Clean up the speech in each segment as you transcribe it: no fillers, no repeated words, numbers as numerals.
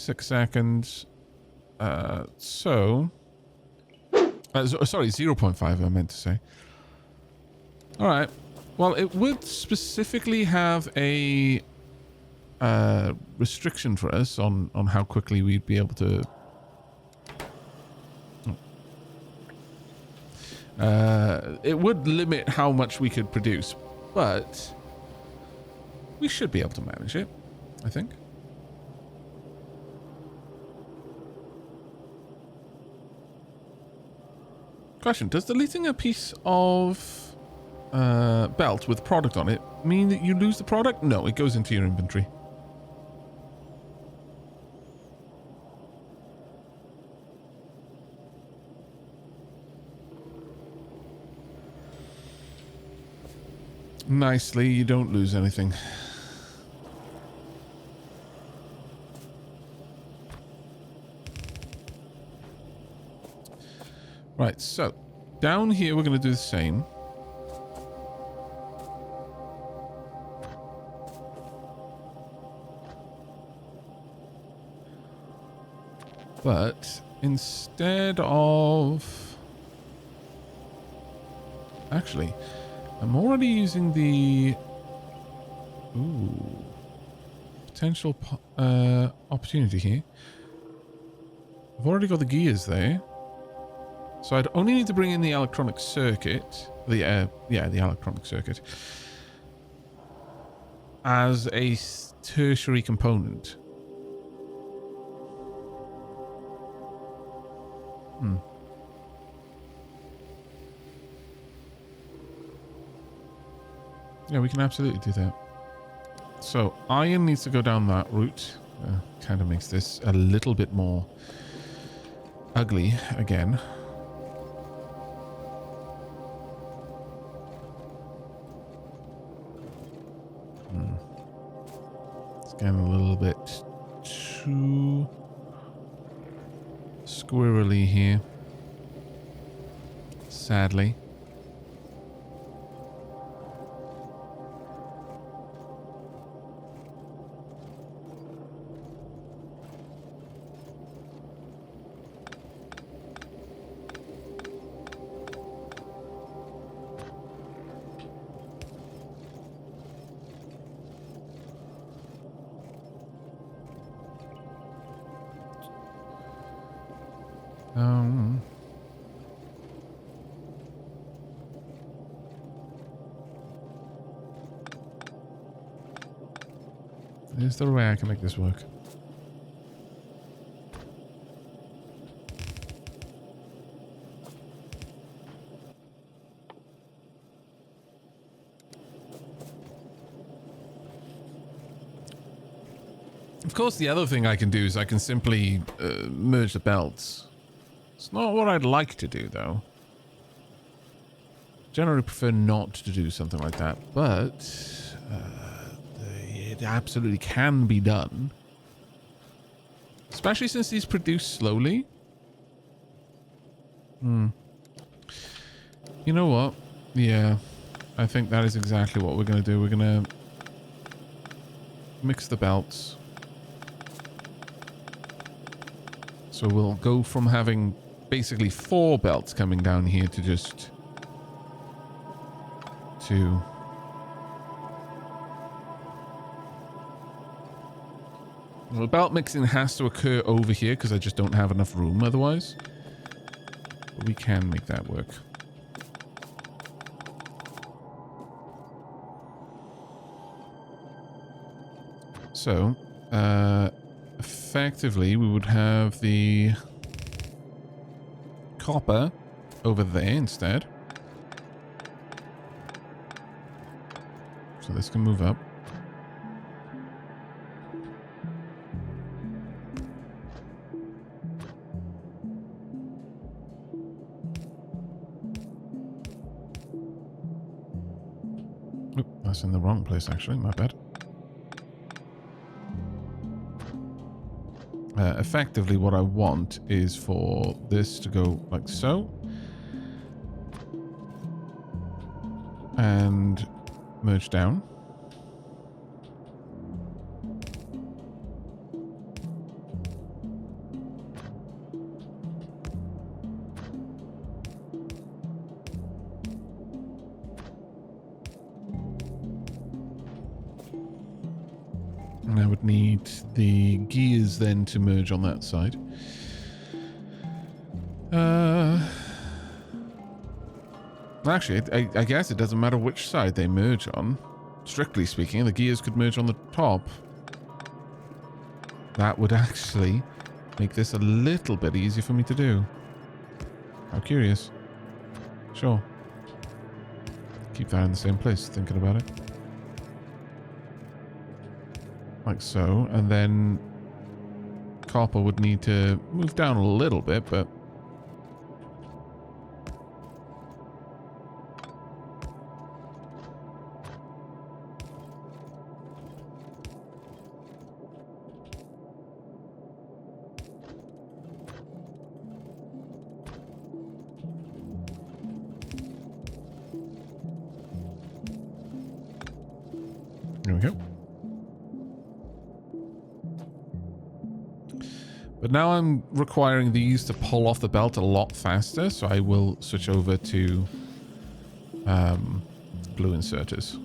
6 seconds. Sorry, 0.5 I meant to say. Alright. Well, it would specifically have a restriction for us on how quickly we'd be able to... it would limit how much we could produce, but we should be able to manage it, I think. Question, does deleting a piece of belt with product on it mean that you lose the product? No, it goes into your inventory. Nicely, you don't lose anything. Right, so down here we're going to do the same. But instead of... Actually, I'm already using the... Ooh. Potential opportunity here. I've already got the gears there. So I'd only need to bring in the electronic circuit. The electronic circuit. As a tertiary component. Yeah, we can absolutely do that. So, iron needs to go down that route. Kind of makes this a little bit more ugly again. It's getting a little bit too squirrely here. Sadly. Is there a way I can make this work? Of course, the other thing I can do is I can simply merge the belts. It's not what I'd like to do, though. Generally prefer not to do something like that, but it absolutely can be done. Especially since these produce slowly. You know what? Yeah, I think that is exactly what we're going to do. We're going to mix the belts. So we'll go from having basically 4 belts coming down here to just 2. Well, belt mixing has to occur over here because I just don't have enough room otherwise. But we can make that work. So, effectively, we would have the copper over there instead. So this can move up. Oop, that's in the wrong place actually, my bad. Effectively, what I want is for this to go like so. And merge down. And I would need the gears then to merge on that side. Actually, I guess it doesn't matter which side they merge on. Strictly speaking, the gears could merge on the top. That would actually make this a little bit easier for me to do. How curious. Sure. Keep that in the same place, thinking about it. Like so, and then copper would need to move down a little bit, but there we go. But now I'm requiring these to pull off the belt a lot faster, so I will switch over to blue inserters.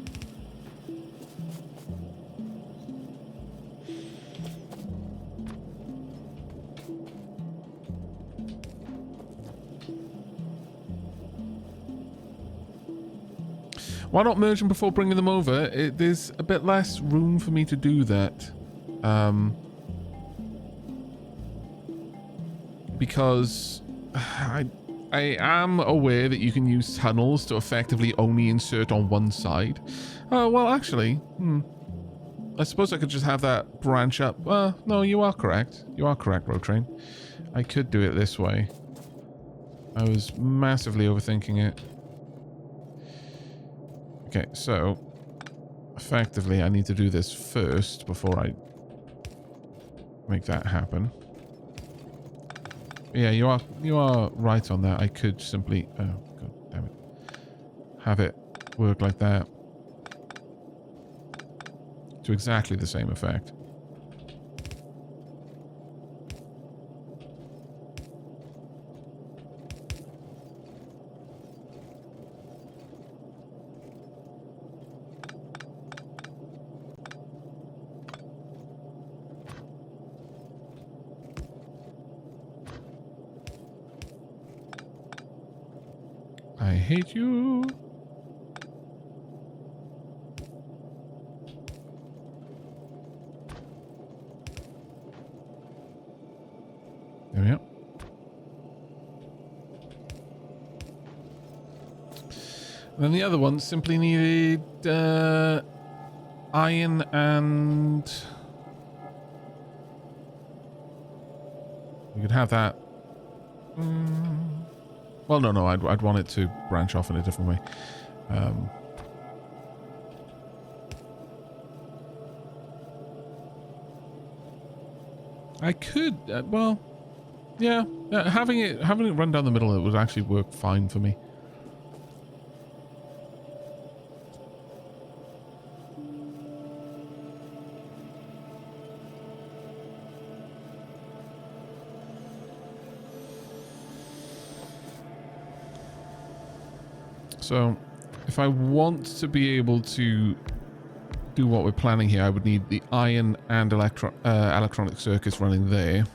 Why not merge them before bringing them over? There's a bit less room for me to do that. Because I am aware that you can use tunnels to effectively only insert on one side. Oh, well, actually, I suppose I could just have that branch up. No, you are correct. You are correct, Road Train. I could do it this way. I was massively overthinking it. Okay, so effectively I need to do this first before I make that happen. Yeah, you are right on that. I could simply, oh god damn it, have it work like that to exactly the same effect. I hate you. There we go. And then the other one simply needed iron and we could have that. Well, no, I'd want it to branch off in a different way. I could, well, yeah, having it run down the middle, it would actually work fine for me. So, if I want to be able to do what we're planning here, I would need the iron and electronic circuits running there.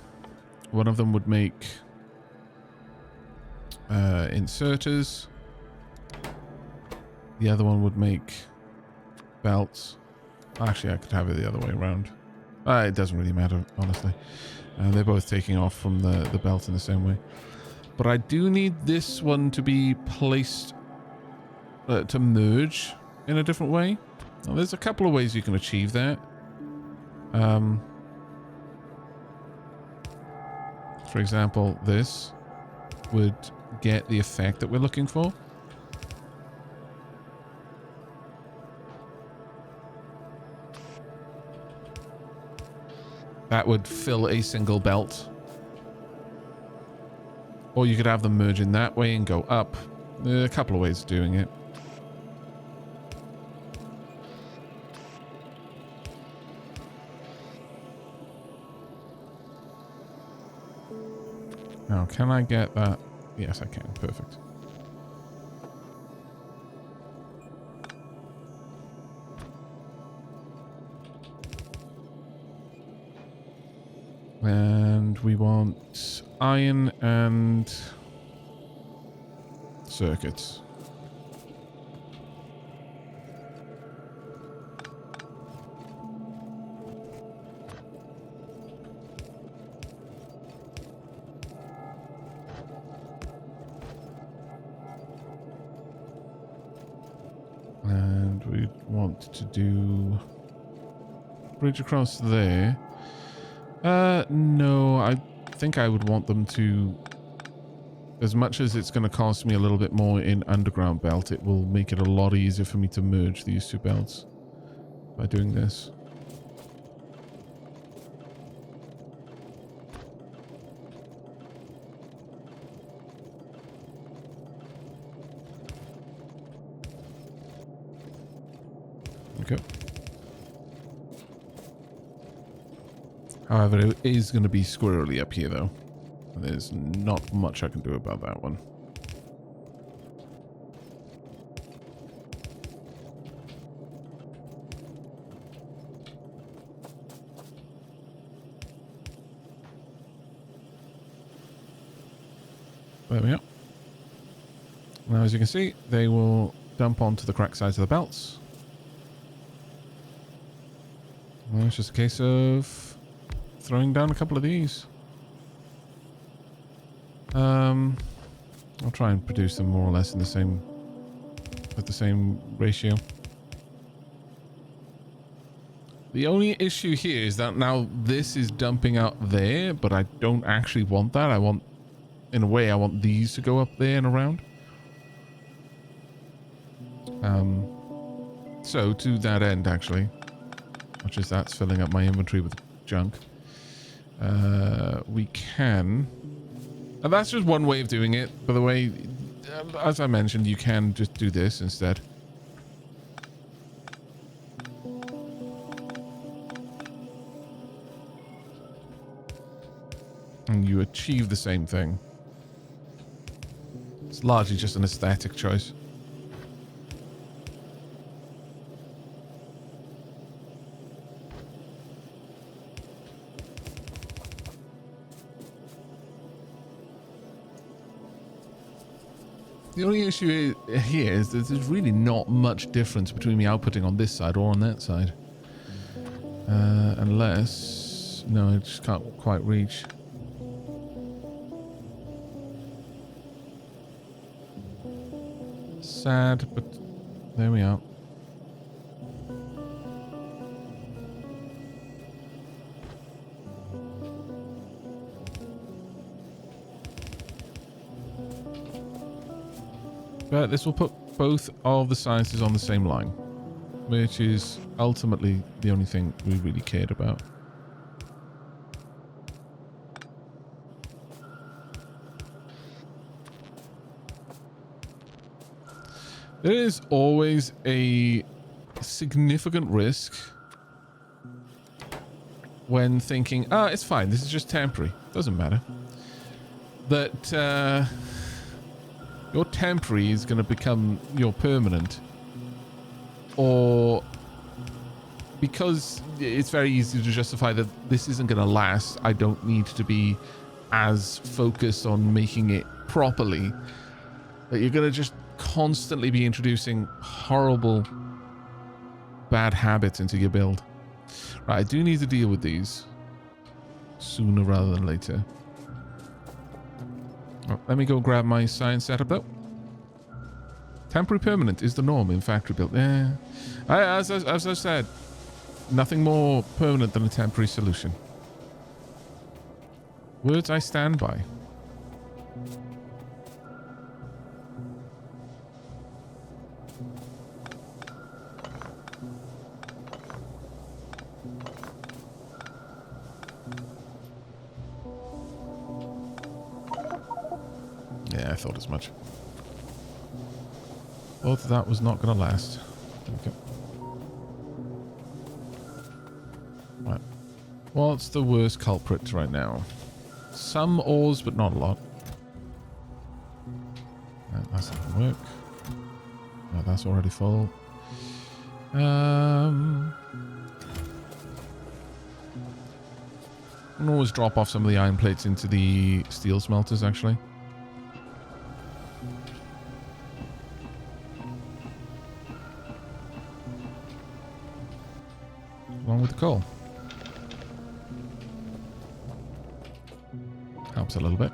One of them would make inserters. The other one would make belts. Actually, I could have it the other way around. It doesn't really matter, honestly. They're both taking off from the belt in the same way. But I do need this one to be placed to merge in a different way. Now, there's a couple of ways you can achieve that. For example, this would get the effect that we're looking for. That would fill a single belt. Or you could have them merge in that way and go up. There are a couple of ways of doing it. Now, can I get that? Yes, I can. Perfect. And we want iron and circuits. And we want to do bridge across there. No, I think I would want them to, as much as it's going to cost me a little bit more in underground belt, it will make it a lot easier for me to merge these two belts by doing this. Okay. However, it is going to be squirrely up here, though. There's not much I can do about that one. There we are. Now, as you can see, they will dump onto the cracked sides of the belts. Well, it's just a case of throwing down a couple of these. I'll try and produce them more or less in the same, with the same ratio. The only issue here is that now this is dumping out there, but I don't actually want that. I want, in a way, I want these to go up there and around. So to that end, actually, much as that's filling up my inventory with junk, we can, and that's just one way of doing it. By the way, as I mentioned, you can just do this instead. And you achieve the same thing. It's largely just an aesthetic choice. The only issue here is that there's really not much difference between me outputting on this side or on that side. Unless... No, I just can't quite reach. Sad, but there we are. But this will put both of the sizes on the same line, which is ultimately the only thing we really cared about. There is always a significant risk when thinking, it's fine, this is just temporary, doesn't matter, that your temporary is going to become your permanent, or because it's very easy to justify that this isn't going to last, I don't need to be as focused on making it properly, that you're going to just constantly be introducing horrible bad habits into your build. Right, I do need to deal with these sooner rather than later. Let me go grab my science setup though. Temporary permanent is the norm in factory build. Yeah, as I said, nothing more permanent than a temporary solution. Words I stand by. Yeah, I thought as much. Thought that was not going to last. Okay. Right. What's the worst culprit right now? Some ores, but not a lot. That's not going to work. No, that's already full. can always drop off some of the iron plates into the steel smelters, actually. Along with the coal. Helps a little bit.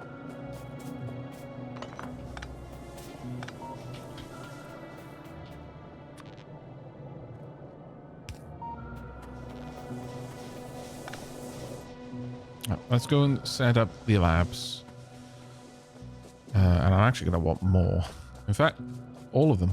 Right, let's go and set up the labs. And I'm actually going to want more. In fact, all of them.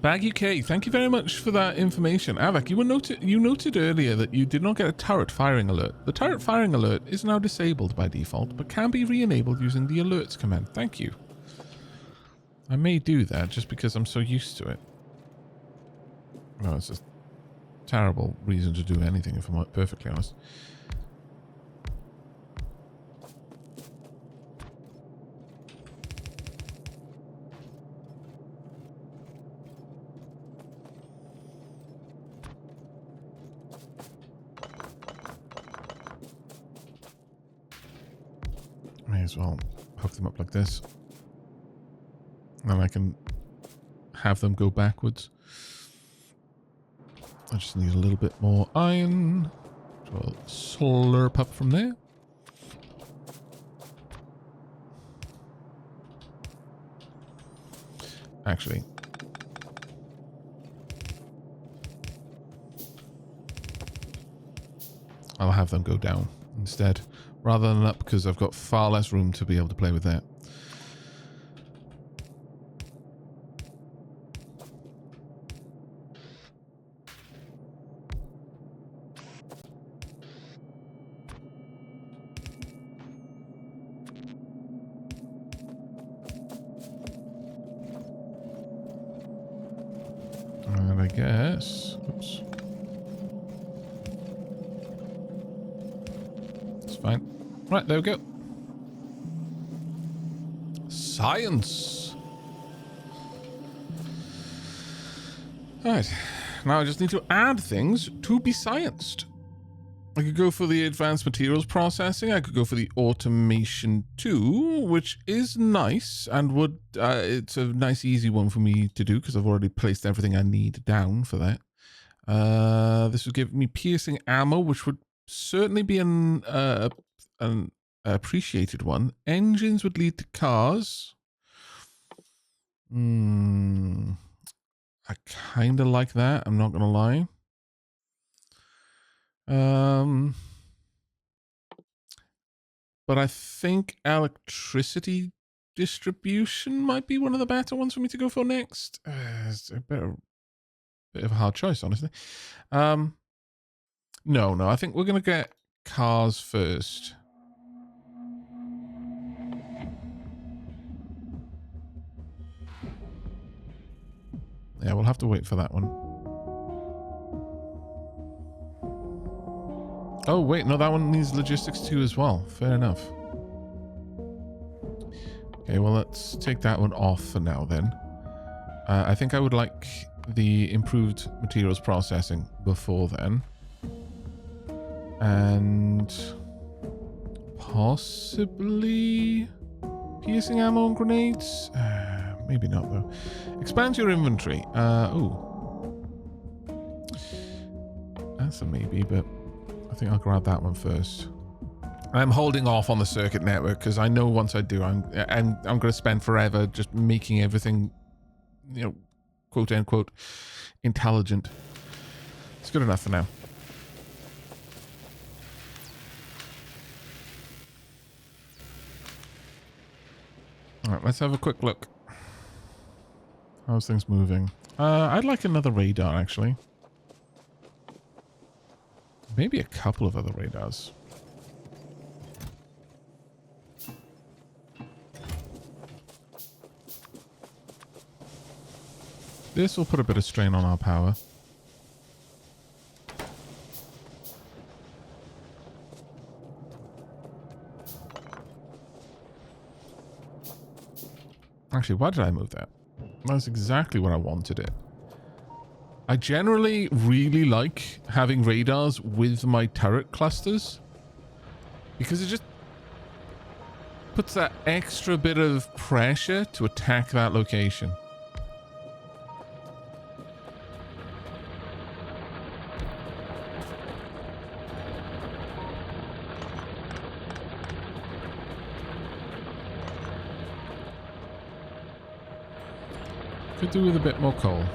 Bag UK, thank you very much for that information. Aavak, you noted earlier that you did not get a turret firing alert. The turret firing alert is now disabled by default, but can be re-enabled using the alerts command. Thank you. I may do that just because I'm so used to it. No, it's a terrible reason to do anything, if I'm perfectly honest. May as well hook them up like this. And I can have them go backwards. I just need a little bit more iron. So I'll slurp up from there. Actually, I'll have them go down instead, rather than up, because I've got far less room to be able to play with that. And I guess, oops. It's fine. Right, there we go. Science. Alright, now I just need to add things to be scienced. I could go for the advanced materials processing. I could go for the automation too, which is nice and would, it's a nice easy one for me to do because I've already placed everything I need down for that. This would give me piercing ammo, which would certainly be an appreciated one. Engines would lead to cars. I kind of like that. I'm not going to lie. But I think electricity distribution might be one of the better ones for me to go for next. It's a bit of a hard choice, honestly. No, I think we're going to get cars first. Yeah, we'll have to wait for that one. Oh, wait, no, that one needs logistics too as well. Fair enough. Okay, well, let's take that one off for now then. I think I would like the improved materials processing before then. And possibly piercing ammo and grenades? Maybe not, though. Expand your inventory. Ooh. That's a maybe, but I think I'll grab that one first. I'm holding off on the circuit network because I know once I do, I'm going to spend forever just making everything, you know, quote unquote, intelligent. It's good enough for now. All right, let's have a quick look. How's things moving? I'd like another radar, actually. Maybe a couple of other radars. This will put a bit of strain on our power. Actually, why did I move that? That's exactly what I wanted it. I generally really like having radars with my turret clusters because it just puts that extra bit of pressure to attack that location. Could do with a bit more coal.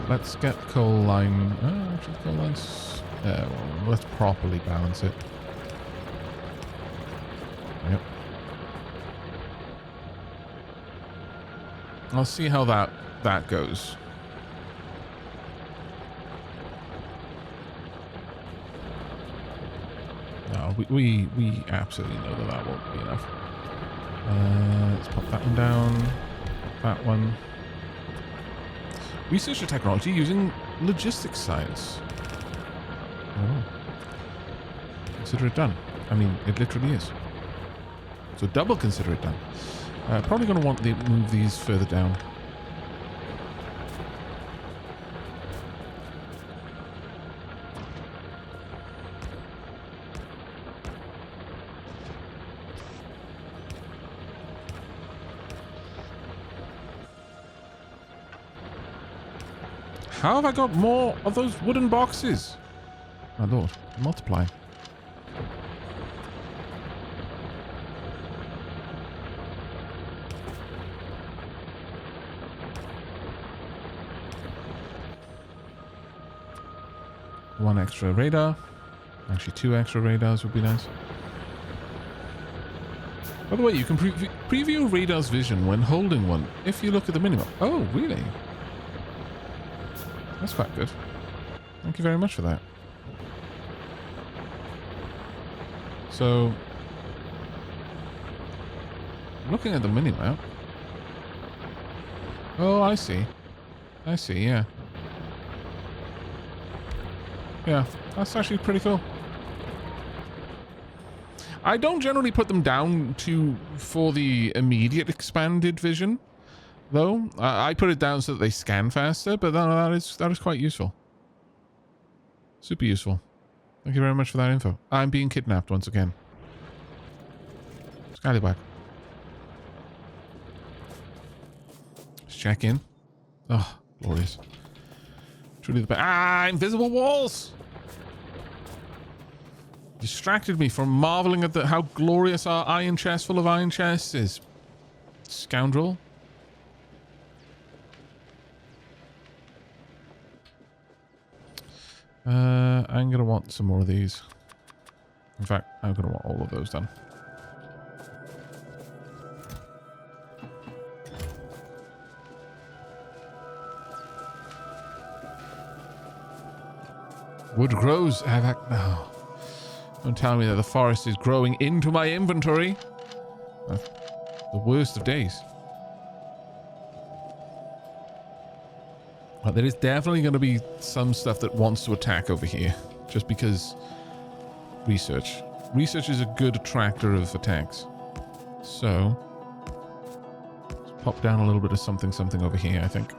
Let's get coal line. Actually, coal lines. Well, let's properly balance it. Yep. I'll see how that goes. No, we absolutely know that won't be enough. Let's pop that one down. That one. Research and technology using logistics science. Oh. Consider it done. I mean, it literally is. So double consider it done. Probably going to want to move these further down. How have I got more of those wooden boxes? My lord, multiply. One extra radar. Actually, 2 extra radars would be nice. By the way, you can preview radar's vision when holding one if you look at the minimap. Oh, really? That's quite good. Thank you very much for that. So, looking at the minimap. Oh, I see. I see, yeah. Yeah, that's actually pretty cool. I don't generally put them down for the immediate expanded vision, though. I put it down so that they scan faster, but that is quite useful. Super useful. Thank you very much for that info. I'm being kidnapped once again. Scallywag. Let's check in. Oh, glorious. Truly the best. Ah, invisible walls! Distracted me from marveling at how glorious our iron chest full of iron chests is. Scoundrel. I'm going to want some more of these. In fact, I'm going to want all of those done. Wood grows, Aavak. No. Don't tell me that the forest is growing into my inventory. The worst of days. But there is definitely going to be some stuff that wants to attack over here. Just because research. Research is a good attractor of attacks. So, let's pop down a little bit of something over here, I think.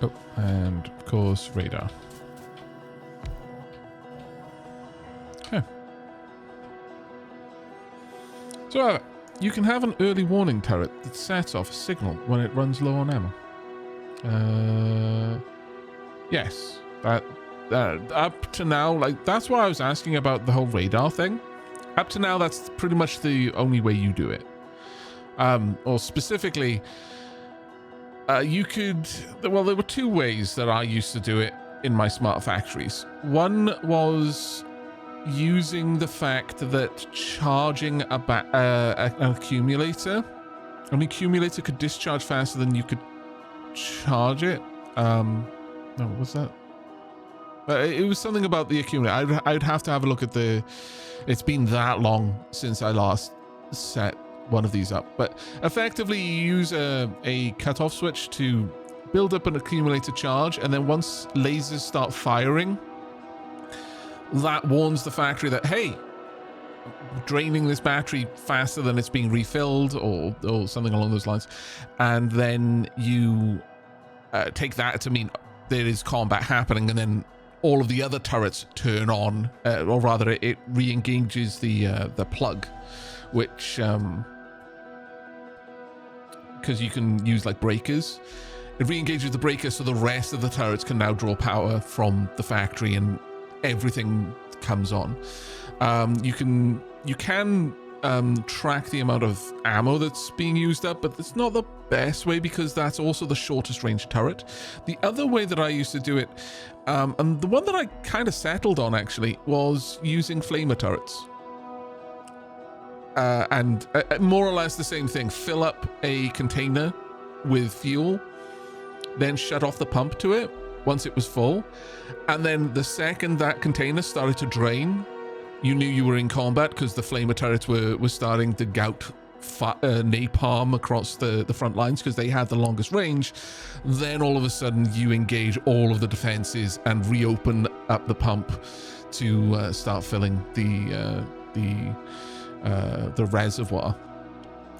Oh, and of course radar. Okay. So you can have an early warning turret that sets off a signal when it runs low on ammo. Yes. That up to now, like, that's why I was asking about the whole radar thing. Up to now, that's pretty much the only way you do it. Or specifically, you could, well, there were 2 ways that I used to do it in my smart factories. One was using the fact that charging an accumulator could discharge faster than you could charge it. No, was that? It was something about the accumulator. I'd have to have a look at the... It's been that long since I last set one of these up. But effectively, you use a cutoff switch to build up an accumulator charge, and then once lasers start firing, that warns the factory that, hey, draining this battery faster than it's being refilled, or something along those lines. And then you take that to mean there is combat happening, and then all of the other turrets turn on, or rather it re-engages the plug, which because you can use like breakers, it re-engages the breaker, so the rest of the turrets can now draw power from the factory and everything comes on. You can track the amount of ammo that's being used up, but it's not the best way because that's also the shortest range turret. The other way that I used to do it, and the one that I kind of settled on actually, was using flamer turrets. And more or less the same thing. Fill up a container with fuel, then shut off the pump to it once it was full, and then the second that container started to drain, you knew you were in combat because the flamer turrets were starting to gout napalm across the front lines because they had the longest range. Then all of a sudden you engage all of the defenses and reopen up the pump to start filling the reservoir,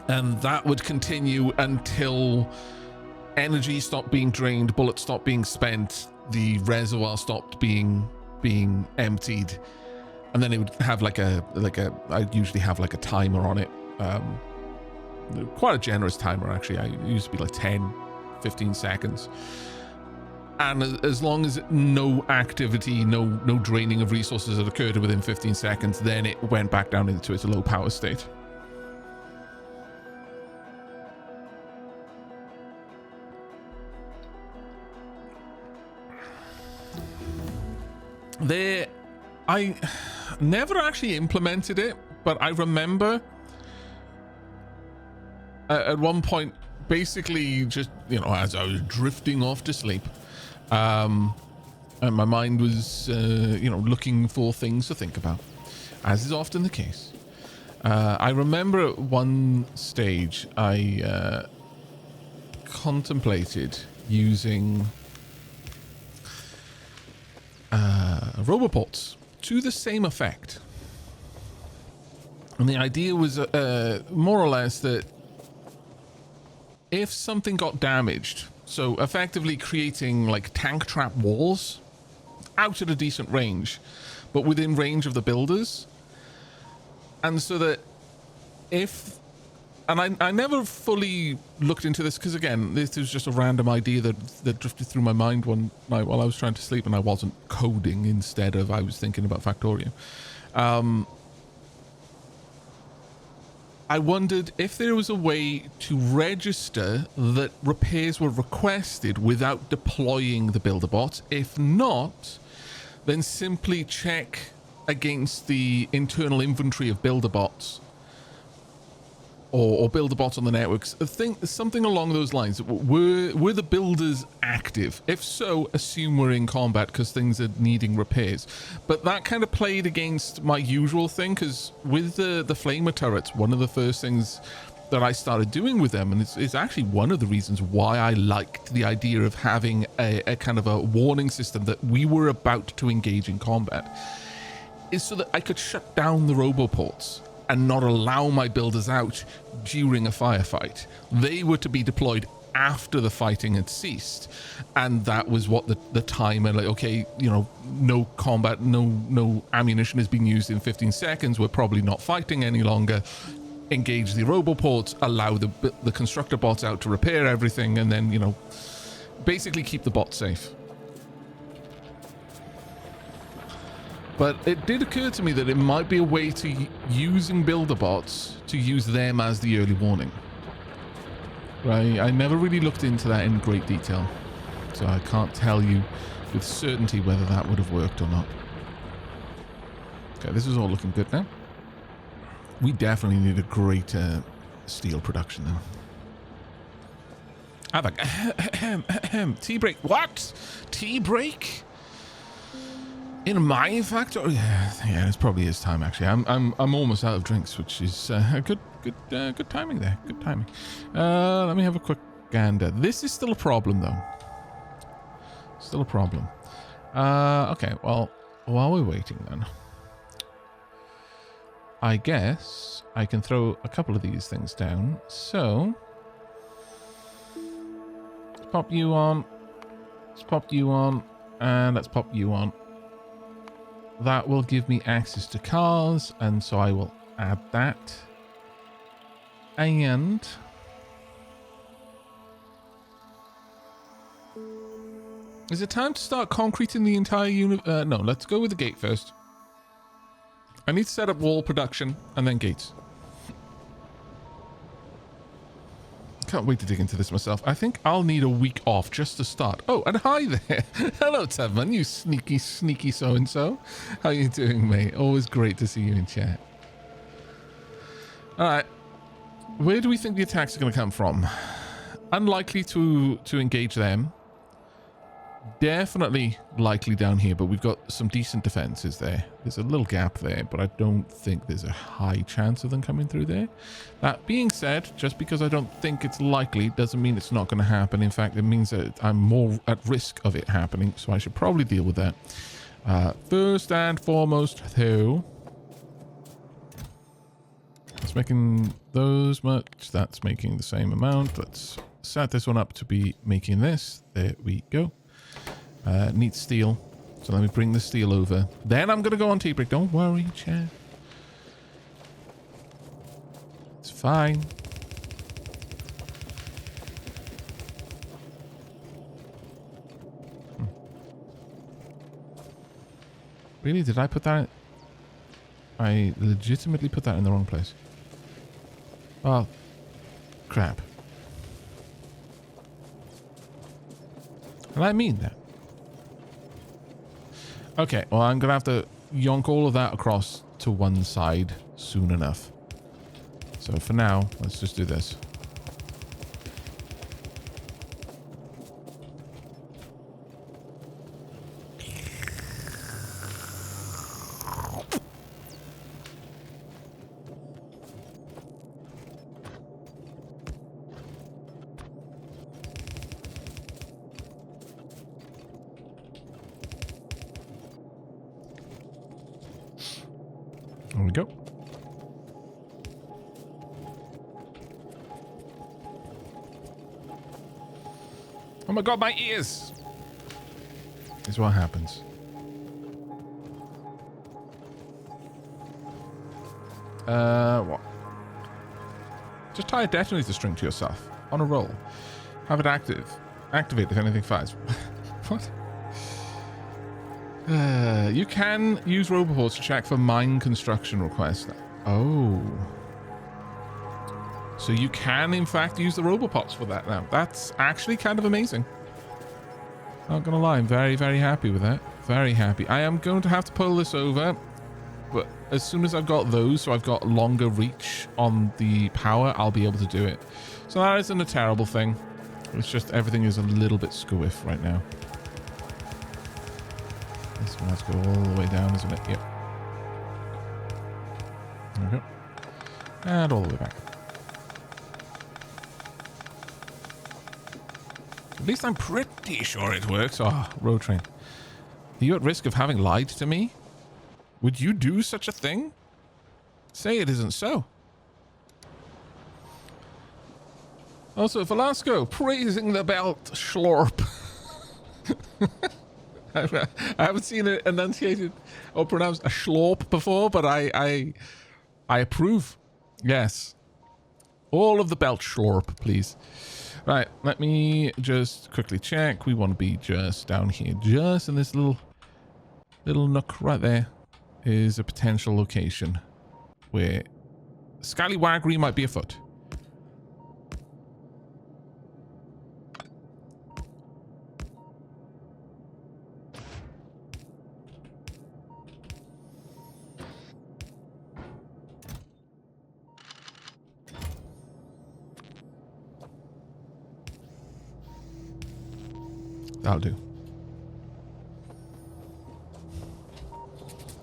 and that would continue until energy stopped being drained, bullets stopped being spent, the reservoir stopped being emptied, and then it would have I'd usually have like a timer on it, quite a generous timer actually. I used to be like 10-15 seconds, and as long as no activity, no draining of resources had occurred within 15 seconds, then it went back down into its low power state. I never actually implemented it, but I remember at one point, basically just, as I was drifting off to sleep, and my mind was, looking for things to think about, as is often the case. I remember at one stage I contemplated using roboports to the same effect. And the idea was more or less that if something got damaged, so effectively creating like tank trap walls out at a decent range, but within range of the builders. And so that if, and I never fully looked into this because again, this was just a random idea that drifted through my mind one night while I was trying to sleep and I wasn't coding, instead of I was thinking about Factorio. I wondered if there was a way to register that repairs were requested without deploying the builder bots. If not, then simply check against the internal inventory of builder bots or builder bots on the networks. Something along those lines. Were the builders active? If so, assume we're in combat because things are needing repairs. But that kind of played against my usual thing, because with the flamer turrets, one of the first things that I started doing with them, and it's actually one of the reasons why I liked the idea of having a kind of a warning system that we were about to engage in combat, is so that I could shut down the roboports and not allow my builders out during a firefight. They were to be deployed after the fighting had ceased, and that was what the timer, like, okay, no combat, no ammunition is being used in 15 seconds, we're probably not fighting any longer. Engage the roboports, allow the constructor bots out to repair everything, and then basically keep the bot safe. But it did occur to me that it might be a way to using builder bots to use them as the early warning. Right? I never really looked into that in great detail, so I can't tell you with certainty whether that would have worked or not. Okay, this is all looking good now. We definitely need a greater steel production now. Aavak. Tea break. What? Tea break? In my factory? Yeah, it's probably his time actually. I'm almost out of drinks, which is good timing there. Good timing. Let me have a quick gander. This is still a problem though. Still a problem. Okay, well, while we're waiting then, I guess I can throw a couple of these things down. So let's pop you on. Let's pop you on, and let's pop you on. That will give me access to cars, and so I will add that. And is it time to start concreting the entire unit? No, let's go with the gate first. I need to set up wall production and then gates. Can't wait to dig into this myself. I think I'll need a week off just to start. Oh, and hi there. Hello, Tubman, you sneaky so-and-so. How you doing, mate? Always great to see you in chat. All right. Where do we think the attacks are going to come from? Unlikely to engage them. Definitely likely down here, but we've got some decent defenses there. There's a little gap there, but I don't think there's a high chance of them coming through there. That being said, just because I don't think it's likely doesn't mean it's not going to happen. In fact, it means that I'm more at risk of it happening, so I should probably deal with that. First and foremost, though, it's making those much. That's making the same amount. Let's set this one up to be making this. There we go. Need steel, so let me bring the steel over. Then I'm gonna go on T-brick. Don't worry, chat. It's fine. Really? Did I put that? I legitimately put that in the wrong place. Oh, crap. And I mean that. Okay, well, I'm going to have to yonk all of that across to one side soon enough. So for now, let's just do this. There we go. Oh my god, my ears! Is what happens. What? Just tie a detonator string to yourself. On a roll. Have it active. Activate if anything fires. What? You can use roboports to check for mine construction requests. Oh. So you can, in fact, use the robopots for that now. That's actually kind of amazing. Not gonna lie, I'm very, very happy with that. Very happy. I am going to have to pull this over, but as soon as I've got those, so I've got longer reach on the power, I'll be able to do it. So that isn't a terrible thing. It's just everything is a little bit squiff right now. This one has to go all the way down, isn't it? Yep. There we go. And all the way back. At least I'm pretty sure it works. Oh, road train. Are you at risk of having lied to me? Would you do such a thing? Say it isn't so. Also, Velasco, praising the belt schlorp. I haven't seen it enunciated or pronounced a schlorp before, but I approve. Yes. All of the belt schlorp, please. Right, let me just quickly check. We want to be just down here. Just in this little nook right there is a potential location where scallywaggery might be afoot. That'll do.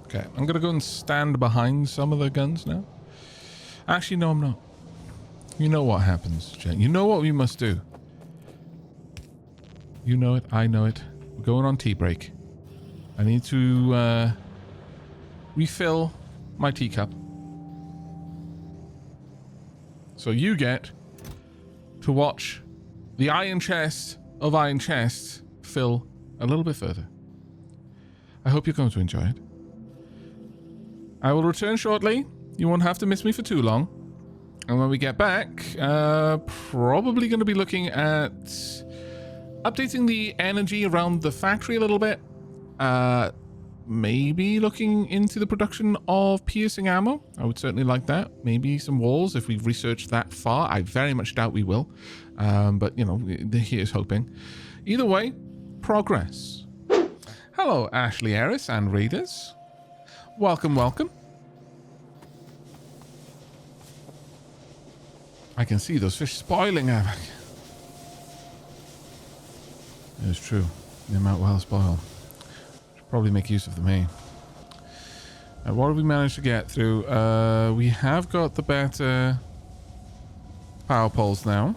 Okay, I'm gonna go and stand behind some of the guns now. Actually, no, I'm not. You know what happens, Jen. You know what we must do. You know it. I know it. We're going on tea break. I need to refill my teacup. So you get to watch the iron chest of iron chests fill a little bit further. I hope you're going to enjoy it. I will return shortly. You won't have to miss me for too long. And when we get back, probably going to be looking at updating the energy around the factory a little bit. Maybe looking into the production of piercing ammo. I would certainly like that. Maybe some walls if we've researched that far. I very much doubt we will. But, you know, here's hoping. Either way, progress. Hello, Ashley Harris and readers. Welcome, welcome. I can see those fish spoiling, Aavak. It's true. They might well spoil. Should probably make use of them, eh? What have we managed to get through? We have got the better power poles now.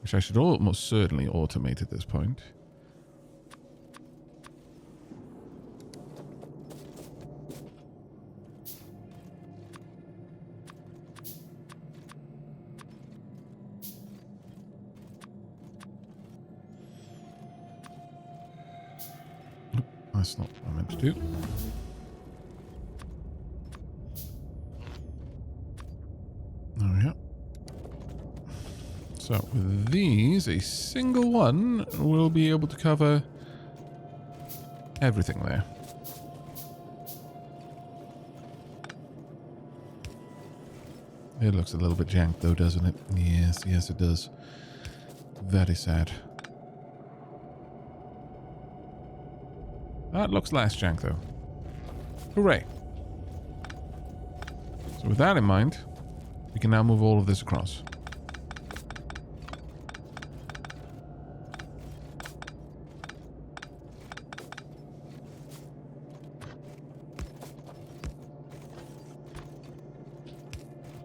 Which I should almost certainly automate at this point. That's not what I meant to do. There we go. So with these, a single one will be able to cover everything there. It looks a little bit jank though, doesn't it? Yes, yes it does. Very sad. That looks less jank though. Hooray. So with that in mind, we can now move all of this across.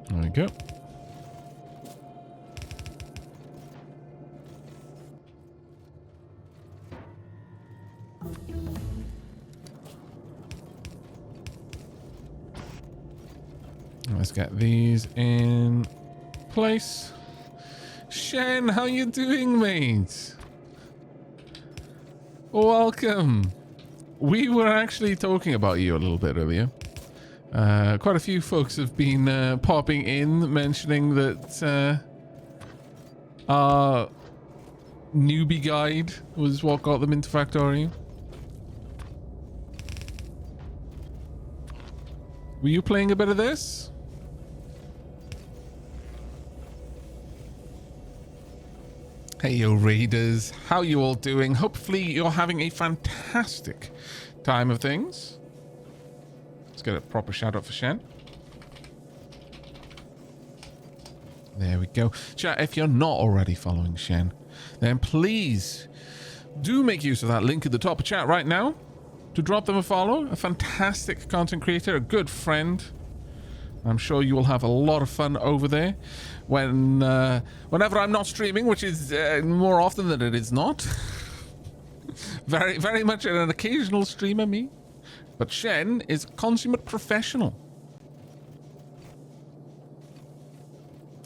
There we go. Let's get these in place. Shen, how you doing, mate? Welcome. We were actually talking about you a little bit earlier. Quite a few folks have been popping in, mentioning that our newbie guide was what got them into Factorio. Were you playing a bit of this? Hey, yo, raiders. How you all doing? Hopefully you're having a fantastic time of things. Let's get a proper shout out for Shen. There we go. Chat, if you're not already following Shen, then please do make use of that link at the top of chat right now to drop them a follow. A fantastic content creator, a good friend. I'm sure you will have a lot of fun over there whenever I'm not streaming, which is more often than it is not. very, very much an occasional streamer, me. But Shen is a consummate professional.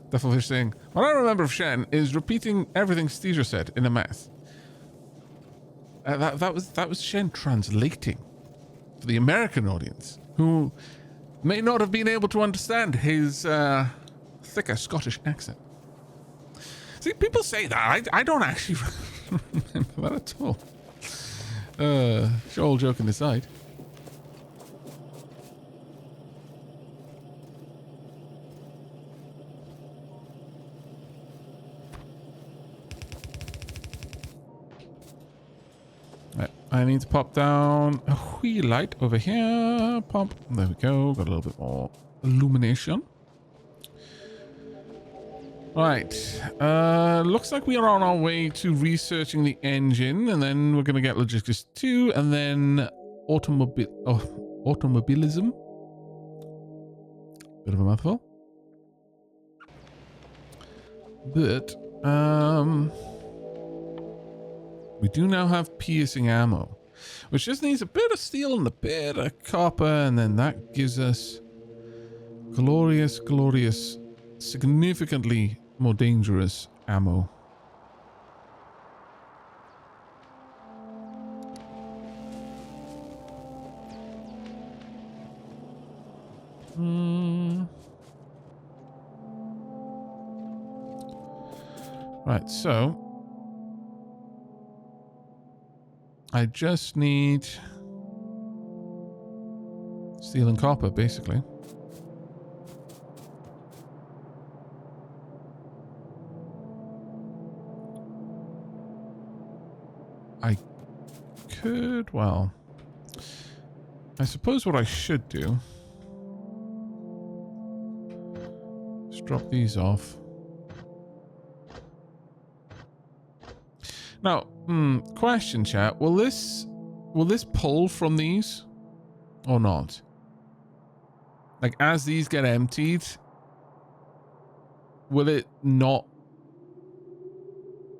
Definitely saying, what I remember of Shen is repeating everything Steger said in a math. That was Shen translating for the American audience, who may not have been able to understand his thicker Scottish accent. See, people say that. I don't actually remember that at all. All joking aside. Right, I need to pop down a wee light over here. Pop. There we go. Got a little bit more illumination. Right. Looks like we are on our way to researching the engine, and then we're going to get logistics 2, and then automobilism. Bit of a mouthful. But, we do now have piercing ammo, which just needs a bit of steel and a bit of copper, and then that gives us glorious, significantly more dangerous ammo. Right, so I just need steel and copper, basically. I could, well, I suppose what I should do is drop these off. Now, question, chat. Will this pull from these or not? Like, as these get emptied, will it not?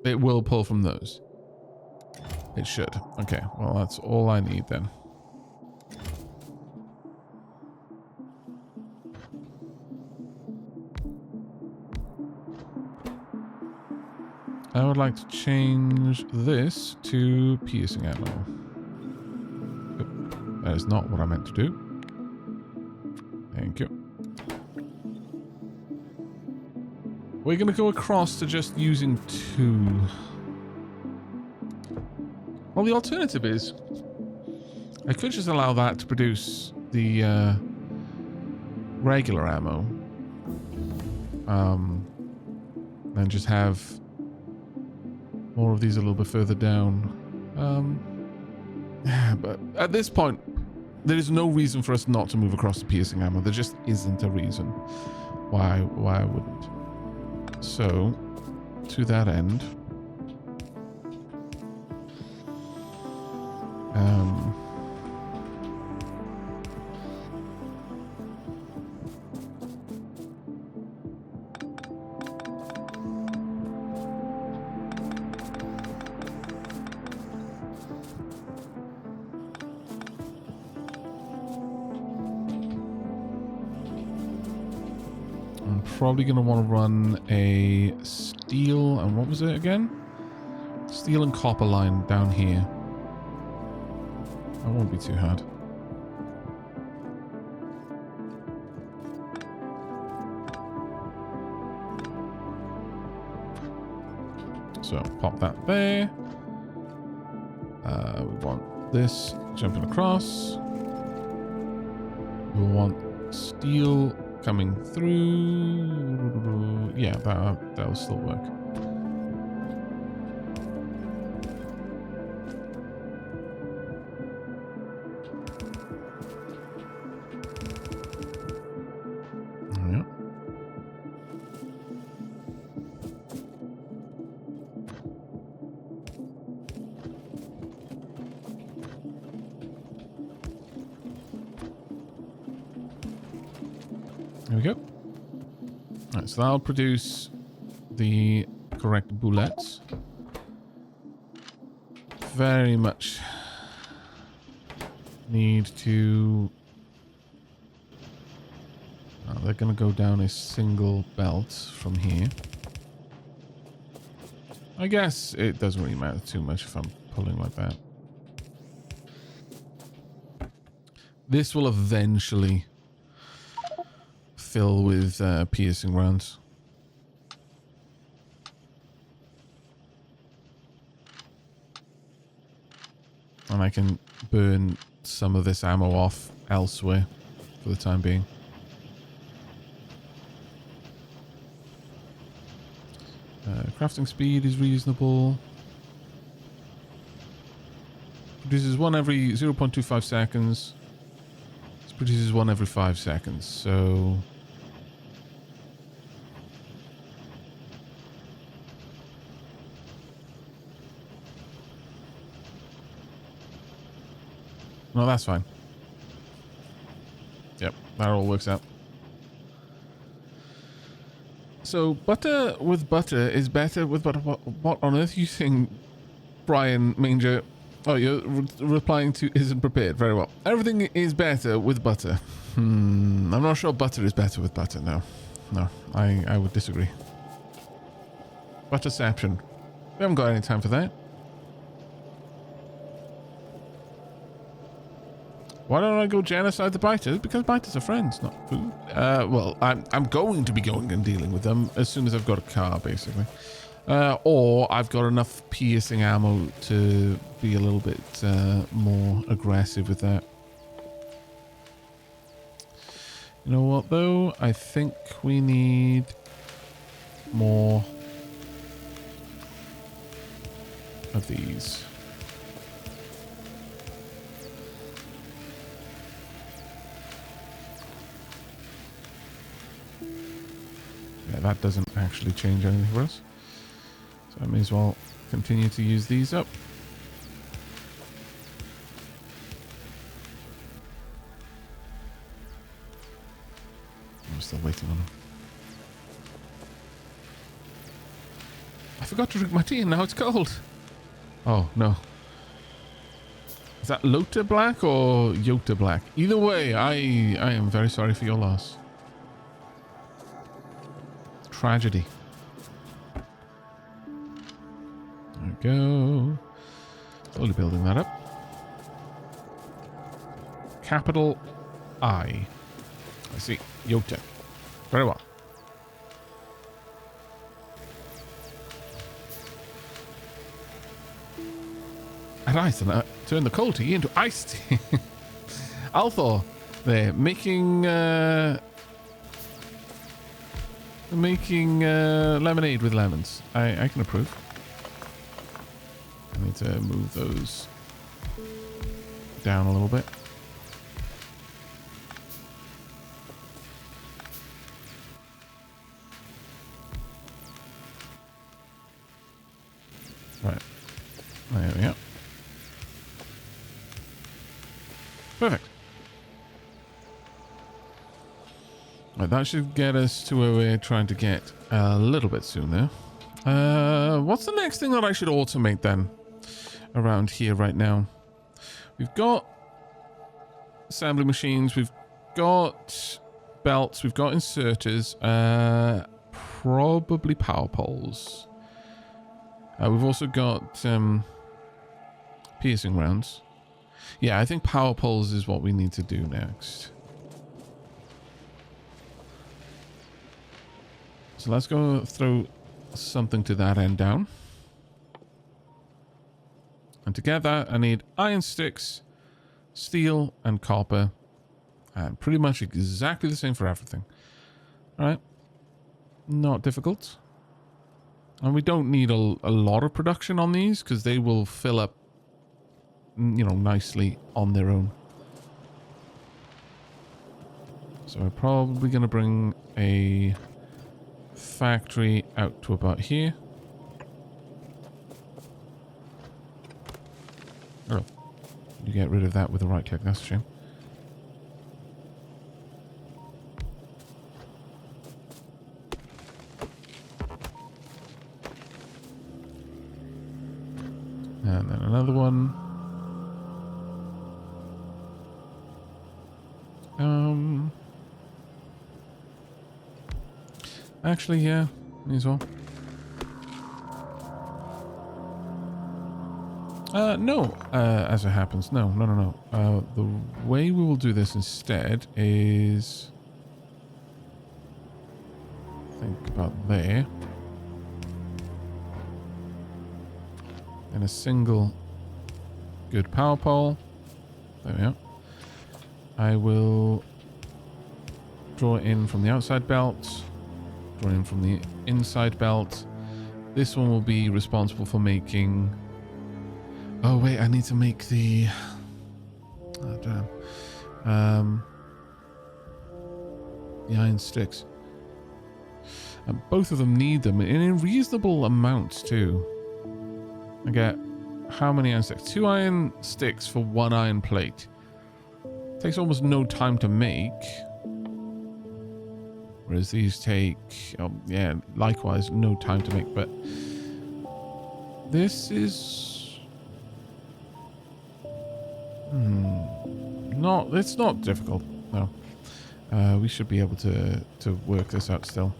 It will pull from those. It should. Okay, well, that's all I need then. I would like to change this to piercing ammo. That is not what I meant to do. Thank you. We're going to go across to just using 2. Well, the alternative is I could just allow that to produce the regular ammo. And just have more of these a little bit further down. But at this point, there is no reason for us not to move across the piercing ammo. There just isn't a reason why I wouldn't. So, to that end, I'm probably going to want to run a steel, and what was it again? Steel and copper line down here. That won't be too hard. So pop that there. We want this jumping across. We'll want steel coming through. Yeah, that'll still work. Yeah. There we go. All right, so that'll produce the correct bullets. Very much need to... they're going to go down a single belt from here. I guess it doesn't really matter too much if I'm pulling like that. This will eventually fill with piercing rounds. And I can burn some of this ammo off elsewhere for the time being. Crafting speed is reasonable. Produces one every 0.25 seconds. This produces one every 5 seconds, so... No, that's fine. Yep, that all works out. So butter with butter is better with butter. What on earth you think, Brian Manger? Oh, you're replying to isn't prepared. Very well. Everything is better with butter. I'm not sure butter is better with butter. No, I would disagree. Butterception. We haven't got any time for that. Why don't I go genocide the biters? Because biters are friends, not food. Well, I'm going to be going and dealing with them as soon as I've got a car, basically. Or I've got enough piercing ammo to be a little bit more aggressive with that. You know what, though? I think we need more of these. Yeah, that doesn't actually change anything for us. So I may as well continue to use these up. I'm still waiting on them. I forgot to drink my tea and now it's cold. Oh, no. Is that Lota Black or Yota Black? Either way, I am very sorry for your loss. Tragedy. There we go. Slowly building that up. Capital I. I see. Yota. Very well. Right, and turn the cold tea into iced tea. Althor, there, making lemonade with lemons. I can approve. I need to move those down a little bit. Right. There we go. Perfect. Right, that should get us to where we're trying to get a little bit sooner. What's the next thing that I should automate then around here right now? We've got assembly machines, we've got belts, we've got inserters, probably power poles. We've also got piercing rounds. Yeah, I think power poles is what we need to do next. So let's go throw something to that end down. And to get that, I need iron sticks, steel, and copper. And pretty much exactly the same for everything. Alright. Not difficult. And we don't need a lot of production on these, because they will fill up, you know, nicely on their own. So we're probably going to bring a factory out to about here. Oh, you get rid of that with a right click, that's a shame. And then another one. Actually, yeah, may as well. No, as it happens, no. The way we will do this instead is... think about there. And a single good power pole. There we are. I will draw it in from the outside belt. Draw it in from the inside belt. This one will be responsible for making... Oh wait, I need to make the... Oh damn. The iron sticks. And both of them need them in reasonable amounts too. I get how many iron sticks? 2 iron sticks for 1 iron plate. Takes almost no time to make. Whereas these take, yeah, likewise, no time to make. But this is... it's not difficult. No. We should be able to work this out still.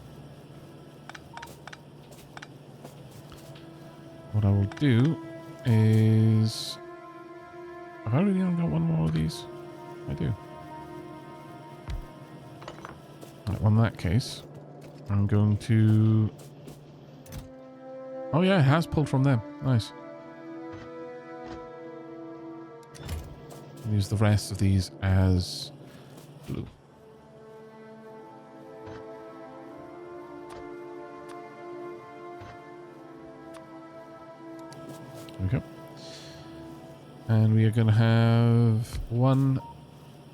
What I will do is... Have I really only got one more of these? I do. Right, well, in that case, I'm going to... Oh yeah, it has pulled from them. Nice. Use the rest of these as blue. There we go. And we are going to have 1,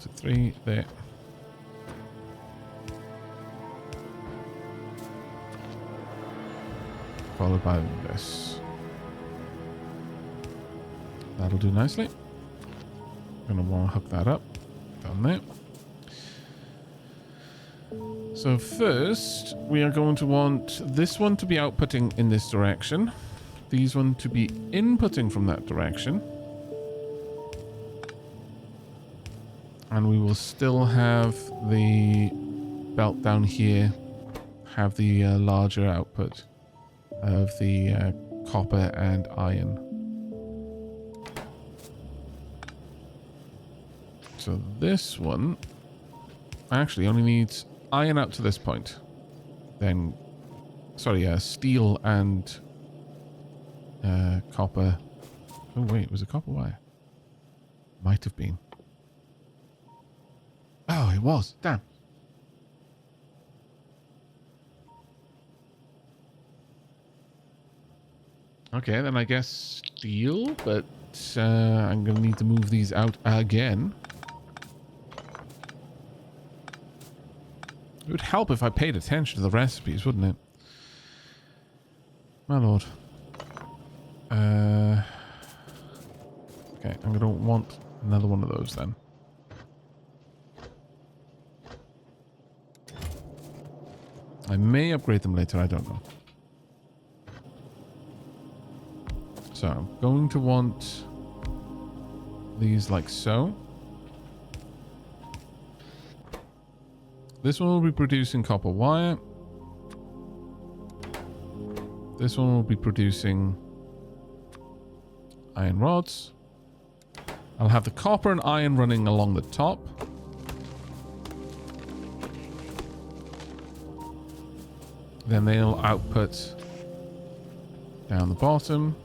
2, 3 there. Followed by this. That'll do nicely. Gonna want to hook that up. Down there. So first, we are going to want this one to be outputting in this direction. These one to be inputting from that direction. And we will still have the belt down here have the larger output of the copper and iron. So this one actually only needs iron out to this point. Then, sorry, steel and copper. Oh wait, was it copper wire? Might have been. Oh, it was. Damn. Okay, then I guess steel, but I'm going to need to move these out again. It would help if I paid attention to the recipes, wouldn't it? My lord. Okay, I'm going to want another one of those then. I may upgrade them later, I don't know. So, I'm going to want these like so. This one will be producing copper wire. This one will be producing iron rods. I'll have the copper and iron running along the top. Then they'll output down the bottom.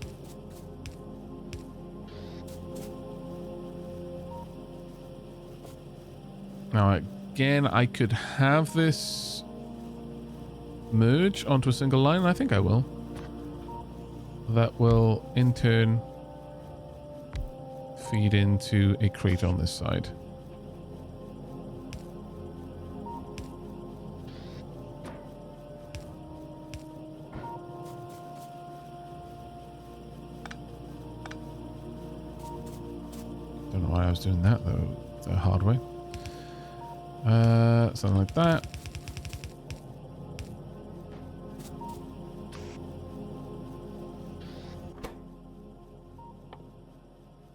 Now, again, I could have this merge onto a single line. I think I will. That will, in turn, feed into a crate on this side. Don't know why I was doing that, though, the hard way. Something like that.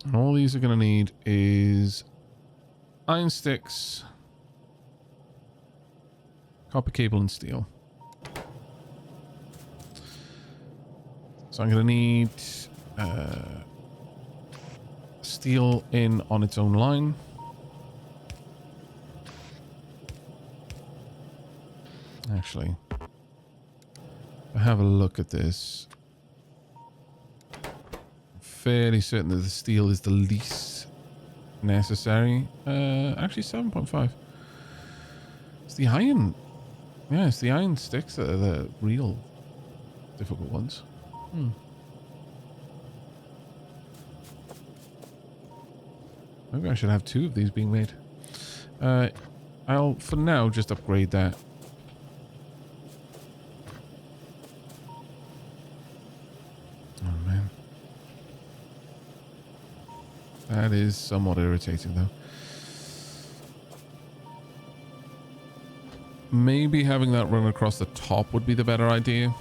And all these are going to need is iron sticks, copper cable, and steel. So I'm going to need steel in on its own line. Actually, if I have a look at this, I'm fairly certain that the steel is the least necessary. Actually 7.5. It's the iron. Yeah, it's the iron sticks that are the real difficult ones. Maybe I should have 2 of these being made. I'll, for now, just upgrade that. That is somewhat irritating, though. maybe having that run across the top would be the better idea.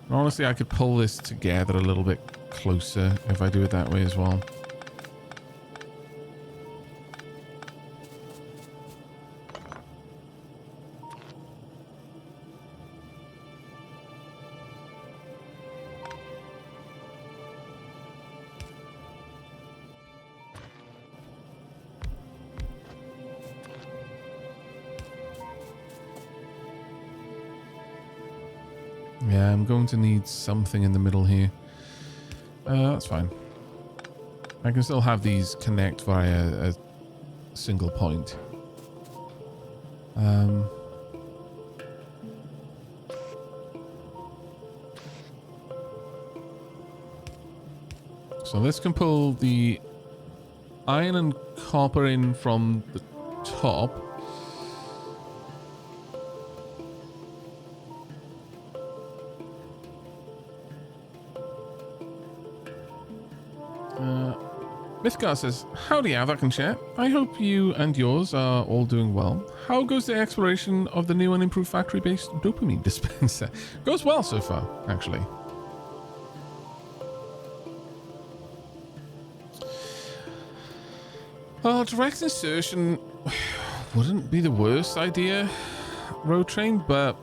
And honestly, I could pull this together a little bit closer if I do it that way as well. Yeah, I'm going to need something in the middle here. That's fine. I can still have these connect via a single point. So this can pull the iron and copper in from the top. Mythgar says, "Howdy, Aavak and chat. I hope you and yours are all doing well. How goes the exploration of the new and improved factory-based dopamine dispenser?" Goes well so far, actually. Well, direct insertion wouldn't be the worst idea, Road Train, but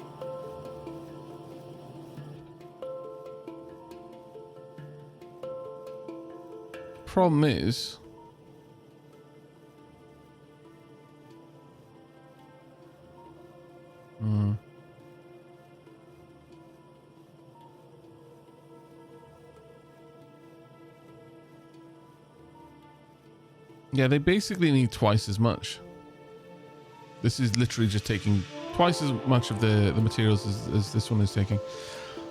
problem is yeah, they basically need twice as much. This is literally just taking twice as much of the materials as this one is taking.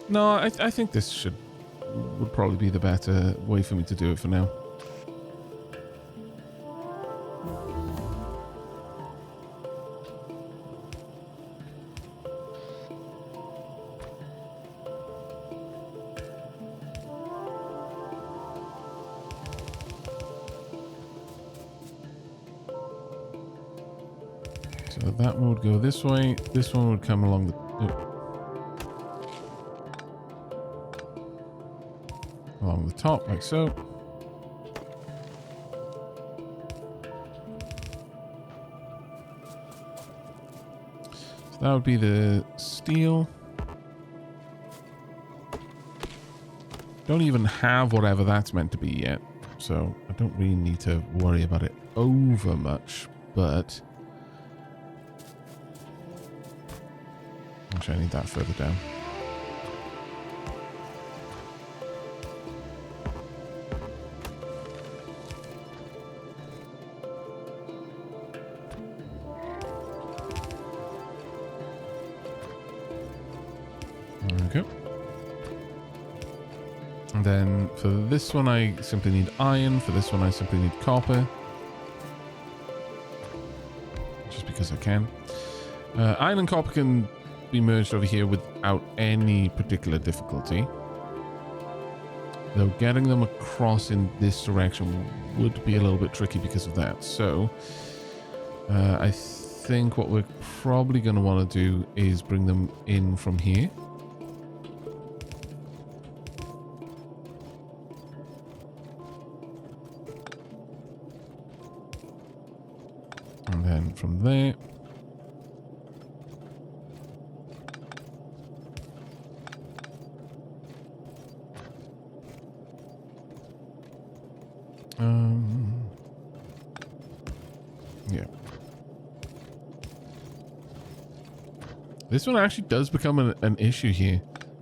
No, I think this would probably be the better way for me to do it for now. So that one would go this way. This one would come along along the top, like so. So that would be the steel. Don't even have whatever that's meant to be yet, so I don't really need to worry about it over much, but actually I need that further down. There we go. And then for this one I simply need iron, for this one I simply need copper. Just because I can. Iron and copper can be merged over here without any particular difficulty. Though getting them across in this direction would be a little bit tricky because of that. So I think what we're probably going to want to do is bring them in from here. And then from there. Yeah. This one actually does become an issue here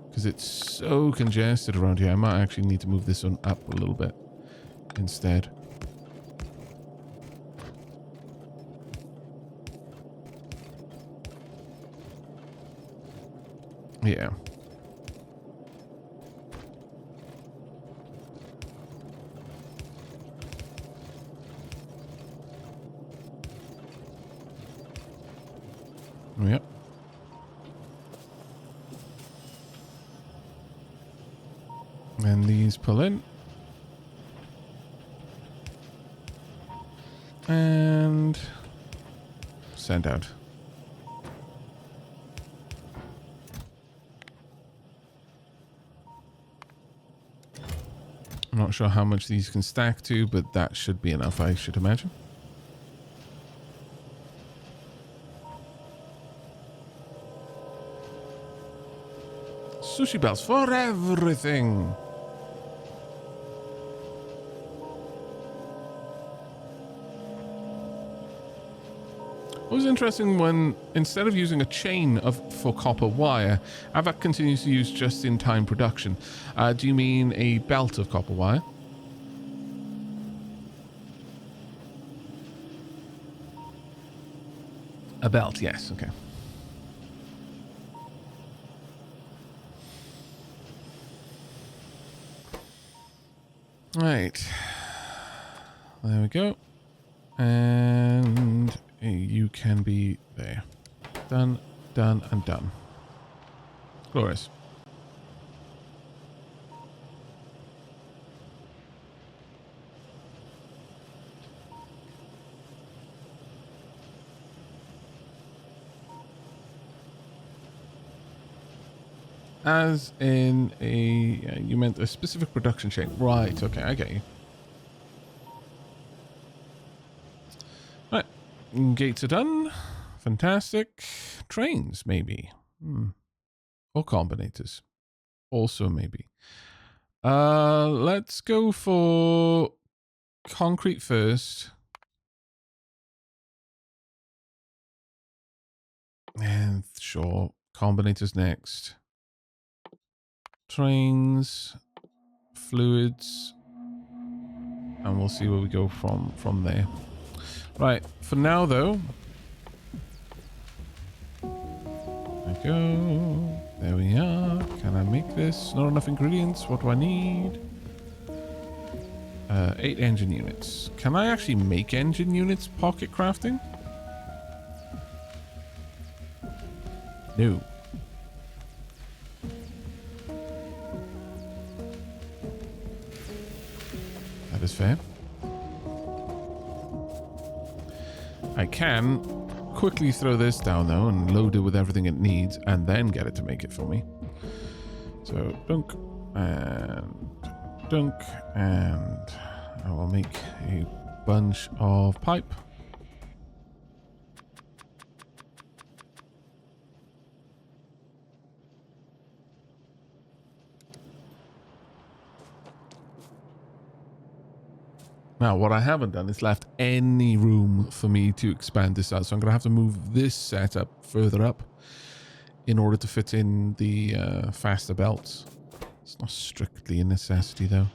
because it's so congested around here. I might actually need to move this one up a little bit instead. Yeah. Yep. And these pull in. And send out. I'm not sure how much these can stack to, but that should be enough, I should imagine. Sushi belts for everything. It was interesting when, instead of using a chain for copper wire, Aavak continues to use just-in-time production. Do you mean a belt of copper wire? A belt, yes, okay. Right. There we go. And you can be there. Done, done, and done. Glorious. As in a... you meant a specific production chain. Right, okay, I get you. Right. Gates are done. Fantastic. Trains, maybe. Or combinators. Also, maybe. Let's go for concrete first. And sure, combinators next. Trains, fluids, and we'll see where we go from there. Right, for now though, there we go. There we are. Can I make this? Not enough ingredients. What do I need? 8 engine units. Can I actually make engine units pocket crafting? No. That is fair. I can quickly throw this down though and load it with everything it needs and then get it to make it for me. So dunk and I will make a bunch of pipe. Now, what I haven't done is left any room for me to expand this out. So I'm going to have to move this setup further up in order to fit in the faster belts. It's not strictly a necessity, though.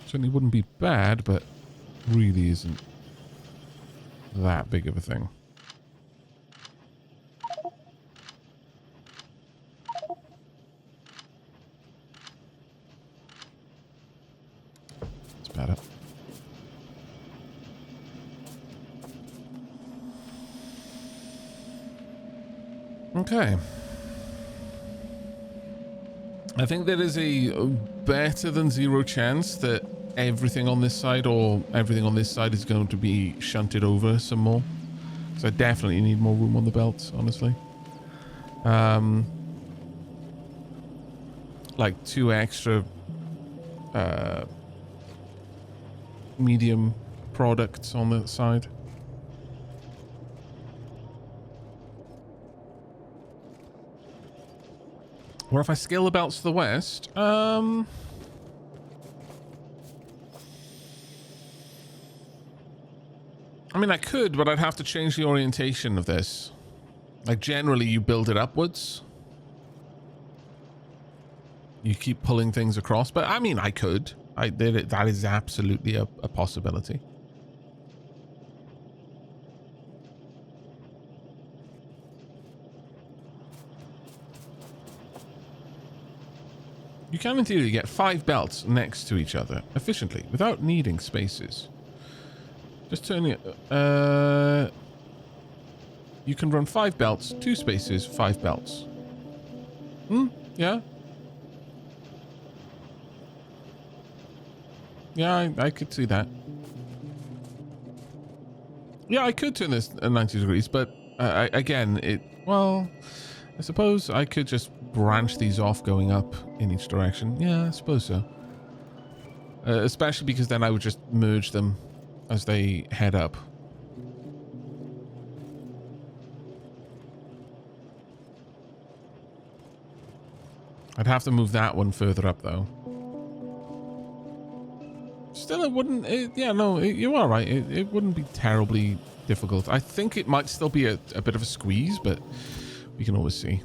Certainly wouldn't be bad, but really isn't that big of a thing. Better. Okay. I think there is a better than zero chance that everything on this side or everything on this side is going to be shunted over some more. So I definitely need more room on the belt, honestly. Like 2 extra medium products on the side. Or if I scale the belts to the west, I mean, I could, but I'd have to change the orientation of this. Like, generally, you build it upwards. You keep pulling things across, but I mean, I could. That is absolutely a possibility. You can, in theory, get 5 belts next to each other efficiently without needing spaces. Just turning it. You can run 5 belts, 2 spaces, 5 belts. Yeah. Yeah, I could see that. Yeah, I could turn this at 90 degrees, but again, well, I suppose I could just branch these off going up in each direction. Yeah, I suppose so. Especially because then I would just merge them as they head up. I'd have to move that one further up, though. Still, it wouldn't... yeah, no, you are right. It wouldn't be terribly difficult. I think it might still be a bit of a squeeze, but we can always see.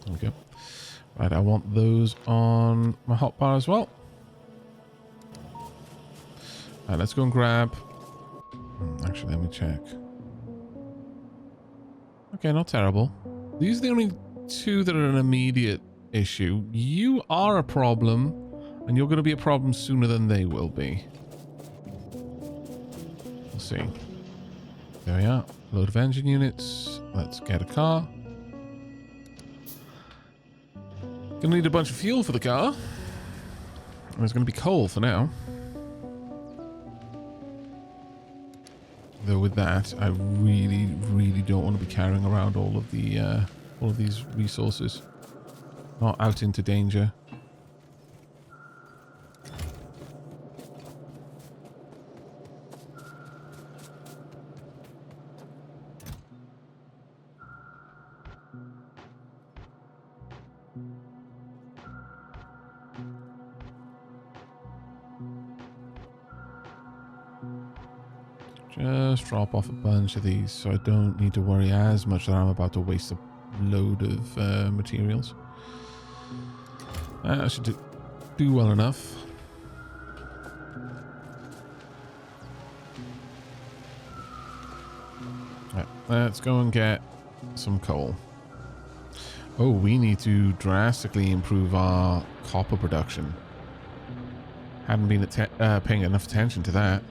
There we go. Right, I want those on my hotbar as well. Right, let's go and grab... Actually, let me check. Okay, not terrible. These are the only two that are an immediate issue. You are a problem, and you're going to be a problem sooner than they will be. We'll see. There we are. Load of engine units. Let's get a car. Gonna need a bunch of fuel for the car. There's gonna be coal for now. Though with that, I really, really don't want to be carrying around all of these resources. Not out into danger. Just drop off a bunch of these so I don't need to worry as much that I'm about to waste a load of materials. I should do well enough. Right, let's go and get some coal. Oh, we need to drastically improve our copper production. Hadn't been paying enough attention to that.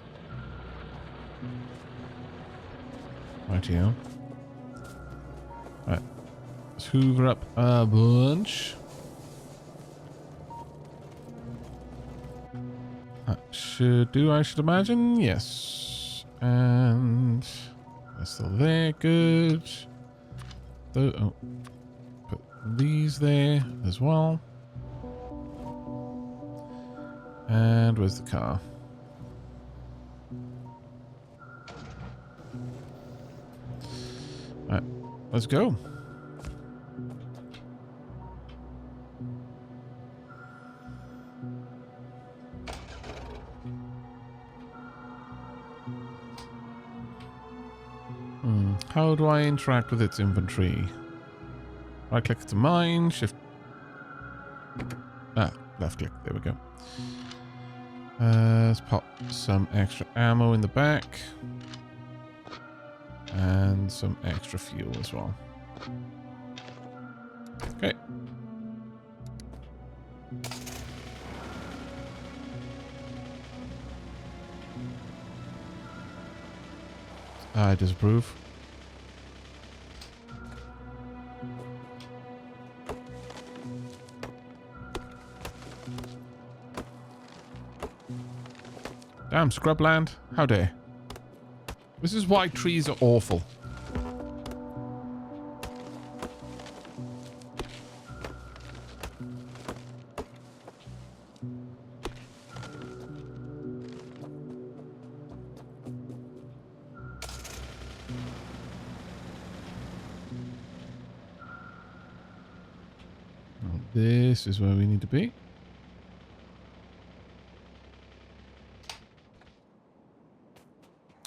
Rightio. Right. Let's hoover up a bunch. That should do, I should imagine. Yes. And they're still there. Good. Oh. Put these there as well. And where's the car? Alright, let's go. How do I interact with its inventory? Right click to mine, shift... left click, there we go. Let's pop some extra ammo in the back. And some extra fuel as well. Okay. I disapprove. Damn, scrubland. How dare. This is why trees are awful. This is where we need to be.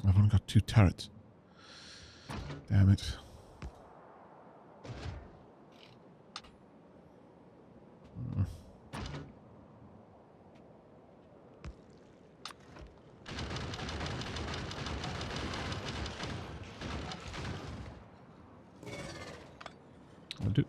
I've only got 2 turrets. Damn it. I'll do.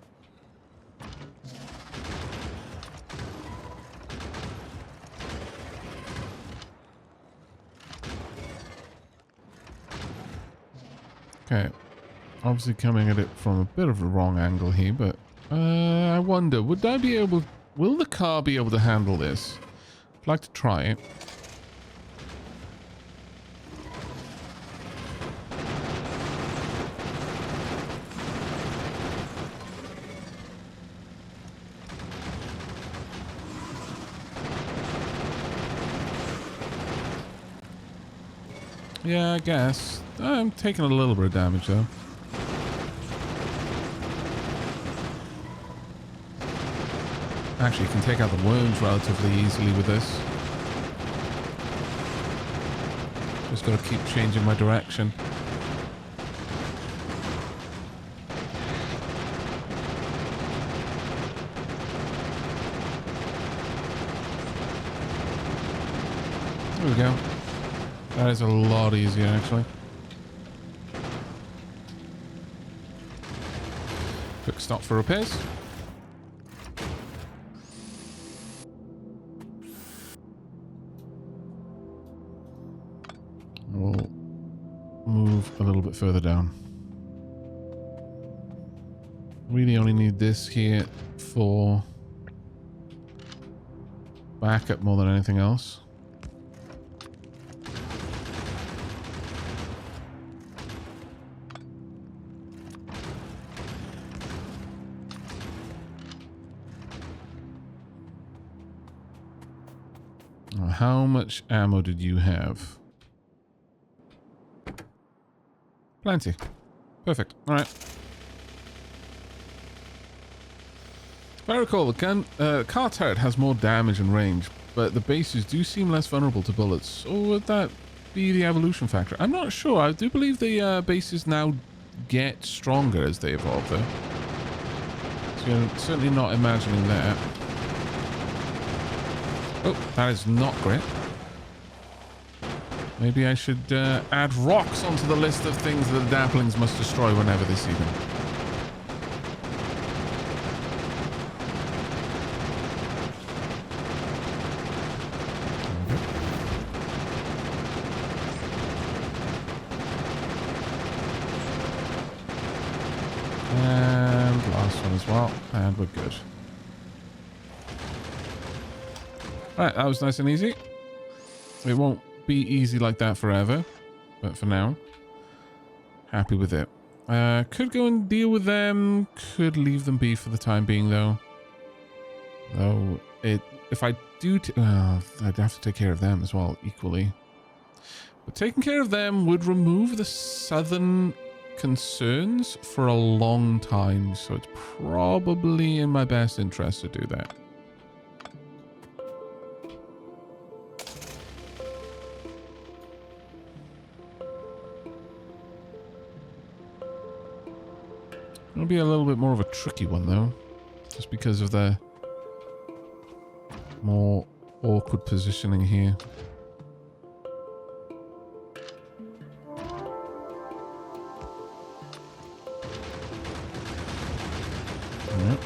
Okay, obviously coming at it from a bit of a wrong angle here, but I wonder, would I be able... Will the car be able to handle this? I'd like to try it. Yeah, I guess. I'm taking a little bit of damage, though. Actually, you can take out the worms relatively easily with this. Just got to keep changing my direction. There we go. That is a lot easier, actually. Quick stop for repairs. We'll move a little bit further down. Really only need this here for backup more than anything else. How much ammo did you have? Plenty. Perfect. Alright. If I recall, the car turret has more damage and range, but the bases do seem less vulnerable to bullets. Or would that be the evolution factor? I'm not sure. I do believe the bases now get stronger as they evolve, though. So you're certainly not imagining that. Oh, that is not great. Maybe I should add rocks onto the list of things that the Daplings must destroy whenever they see them. And last one as well. And we're good. Alright, that was nice and easy. It won't be easy like that forever, but for now, happy with it. Could go and deal with them. Could leave them be for the time being, though. Though, if I do... I'd have to take care of them as well, equally. But taking care of them would remove the southern concerns for a long time, so it's probably in my best interest to do that. It'll be a little bit more of a tricky one, though. Just because of the more awkward positioning here. Yep.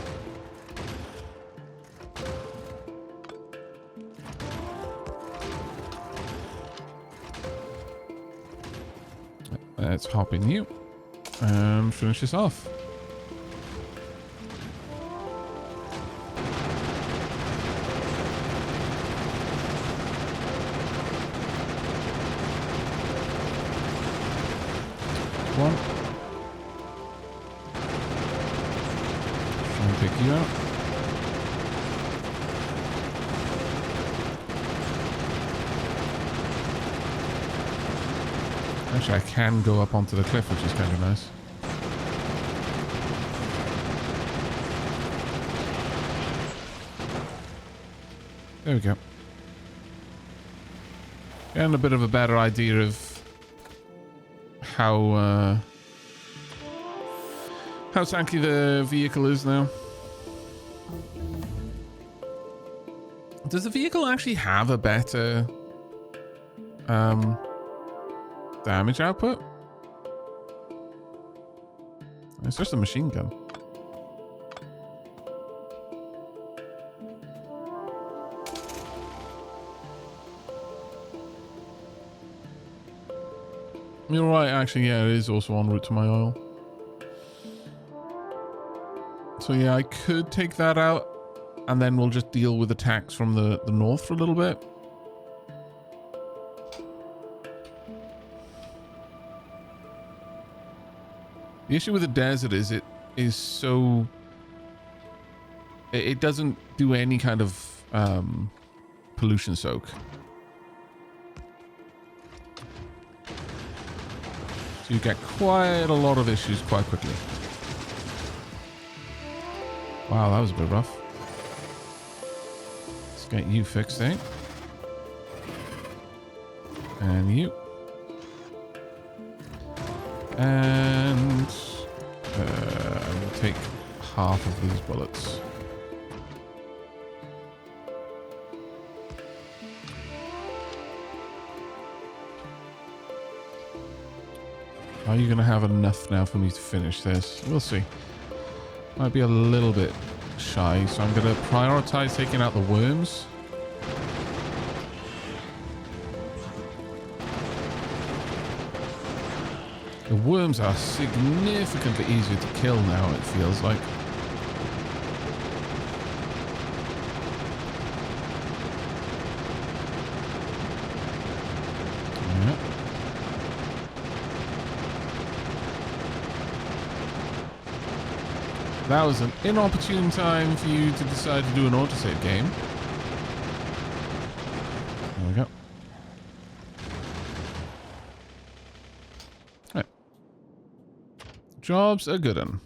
Let's hop in you and finish this off. One. Try and pick you out. Actually, I can go up onto the cliff, which is kind of nice. There we go. Getting a bit of a better idea of how tanky the vehicle is now. Does the vehicle actually have a better damage output? It's just a machine gun. You're right, actually, yeah, it is also en route to my oil. So yeah, I could take that out and then we'll just deal with attacks from the north for a little bit. The issue with the desert is it is so... It doesn't do any kind of pollution soak. So you get quite a lot of issues quite quickly. Wow, that was a bit rough. Let's get you fixed, eh? And you. And I will take half of these bullets. Are you going to have enough now for me to finish this? We'll see. Might be a little bit shy, so I'm going to prioritize taking out the worms. The worms are significantly easier to kill now, it feels like. Yeah. That was an inopportune time for you to decide to do an autosave game. There we go. Right. Job's a good one.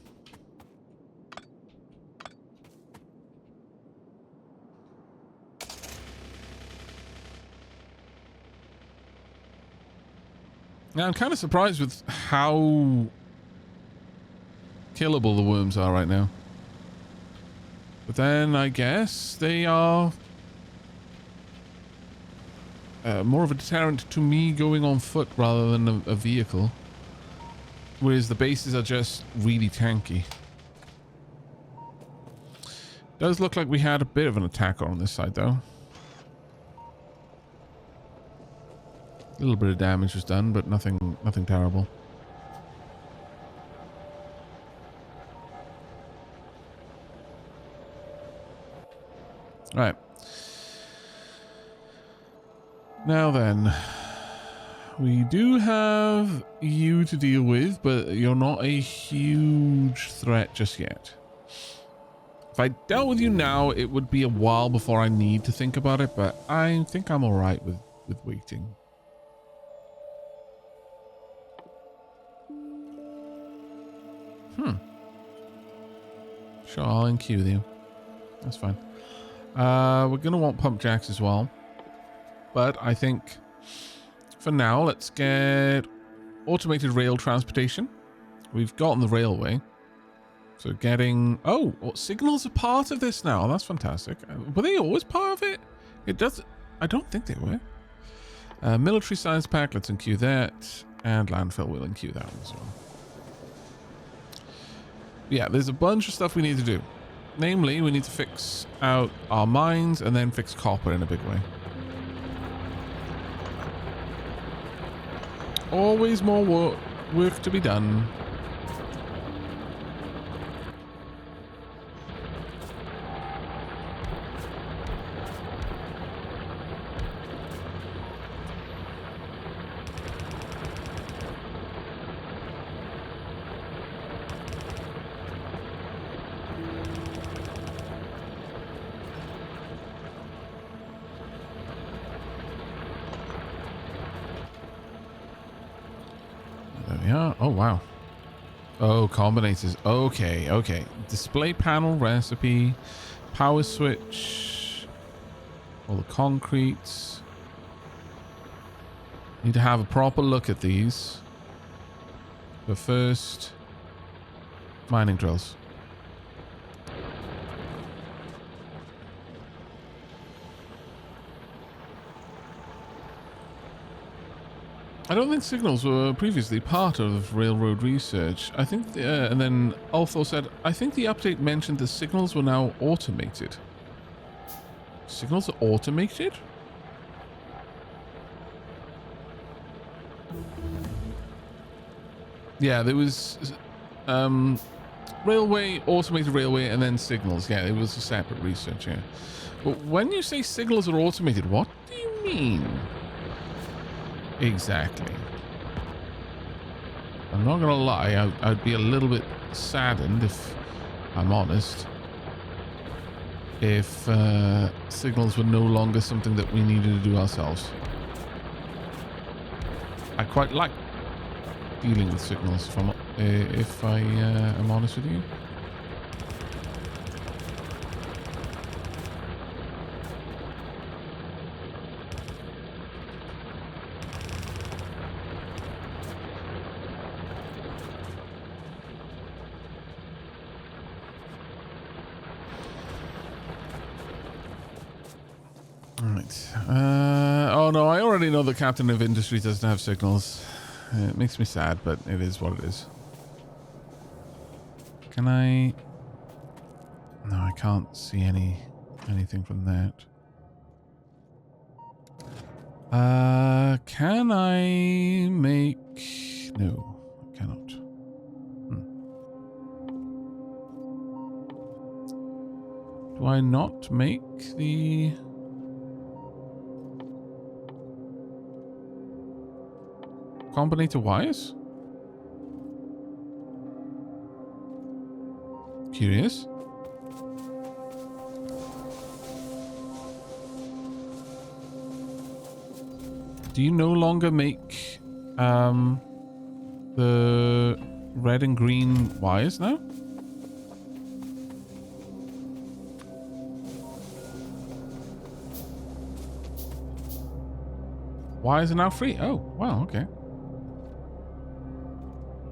Now, I'm kind of surprised with how killable the worms are right now. But then I guess they are more of a deterrent to me going on foot rather than a vehicle. Whereas the bases are just really tanky. Does look like we had a bit of an attacker on this side though. A little bit of damage was done, but nothing terrible. Right. Now then, we do have you to deal with, but you're not a huge threat just yet. If I dealt with you now, it would be a while before I need to think about it, but I think I'm alright with waiting. Sure, I'll in-queue with you. That's fine. We're going to want pump jacks as well. But I think for now, let's get automated rail transportation. We've gotten the railway. So getting... Oh, signals are part of this now. That's fantastic. Were they always part of it? It does... I don't think they were. Military science pack. Let's in-queue that. And landfill, we'll in-queue that one as well. Yeah, there's a bunch of stuff we need to do. Namely, we need to fix out our mines and then fix copper in a big way. Always more work to be done. Oh, wow. Oh, combinators. Okay, okay. Display panel recipe. Power switch. All the concretes. Need to have a proper look at these. But first, mining drills. I don't think signals were previously part of railroad research. I think, and then Ulthor said, I think the update mentioned the signals were now automated. Signals are automated? Yeah, there was, railway, automated railway, and then signals. Yeah, it was a separate research, yeah. But when you say signals are automated, what do you mean? Exactly. I'm not going to lie, I'd be a little bit saddened, if I'm honest, if signals were no longer something that we needed to do ourselves. I quite like dealing with signals, if I am honest with you. Right. Oh no, I already know the Captain of Industry doesn't have signals. It makes me sad, but it is what it is. Can I... No, I can't see anything from that. Can I make... No, I cannot. Do I not make the... combinator wires? Curious. Do you no longer make the red and green wires now? Wires are now free. Oh, wow, okay.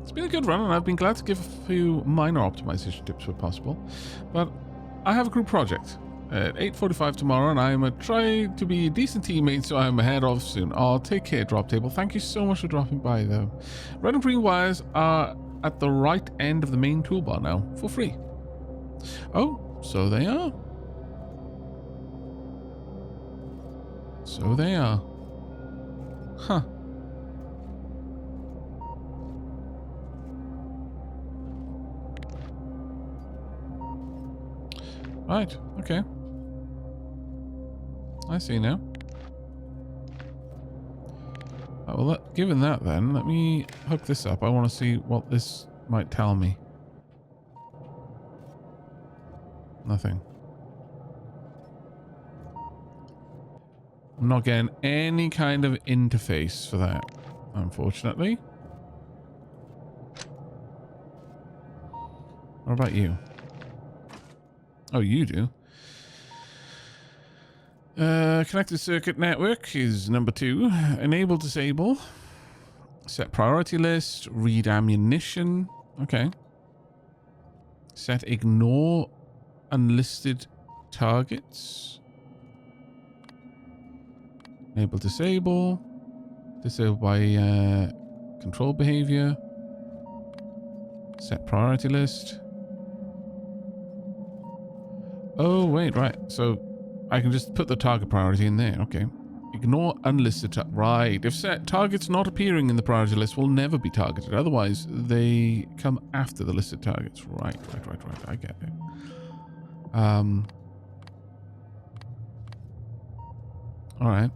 It's been a good run, and I've been glad to give a few minor optimization tips where possible. But I have a group project at 8:45 tomorrow, and I'm try to be a decent teammate, so I'm ahead of soon. Oh, take care, Drop Table. Thank you so much for dropping by, though. Red and green wires are at the right end of the main toolbar now, for free. Oh, so they are. So they are. Huh. Right, okay. I see now. Oh, well, given that then, let me hook this up. I want to see what this might tell me. Nothing. I'm not getting any kind of interface for that, unfortunately. What about you? Oh, you do. Connected circuit network is number 2. Enable, disable. Set priority list. Read ammunition. Okay. Set ignore unlisted targets. Enable, disable. Disable by control behavior. Set priority list. Oh, wait, right. So I can just put the target priority in there. Okay. Ignore unlisted right. If set targets not appearing in the priority list will never be targeted. Otherwise, they come after the listed targets. Right. I get it. All right.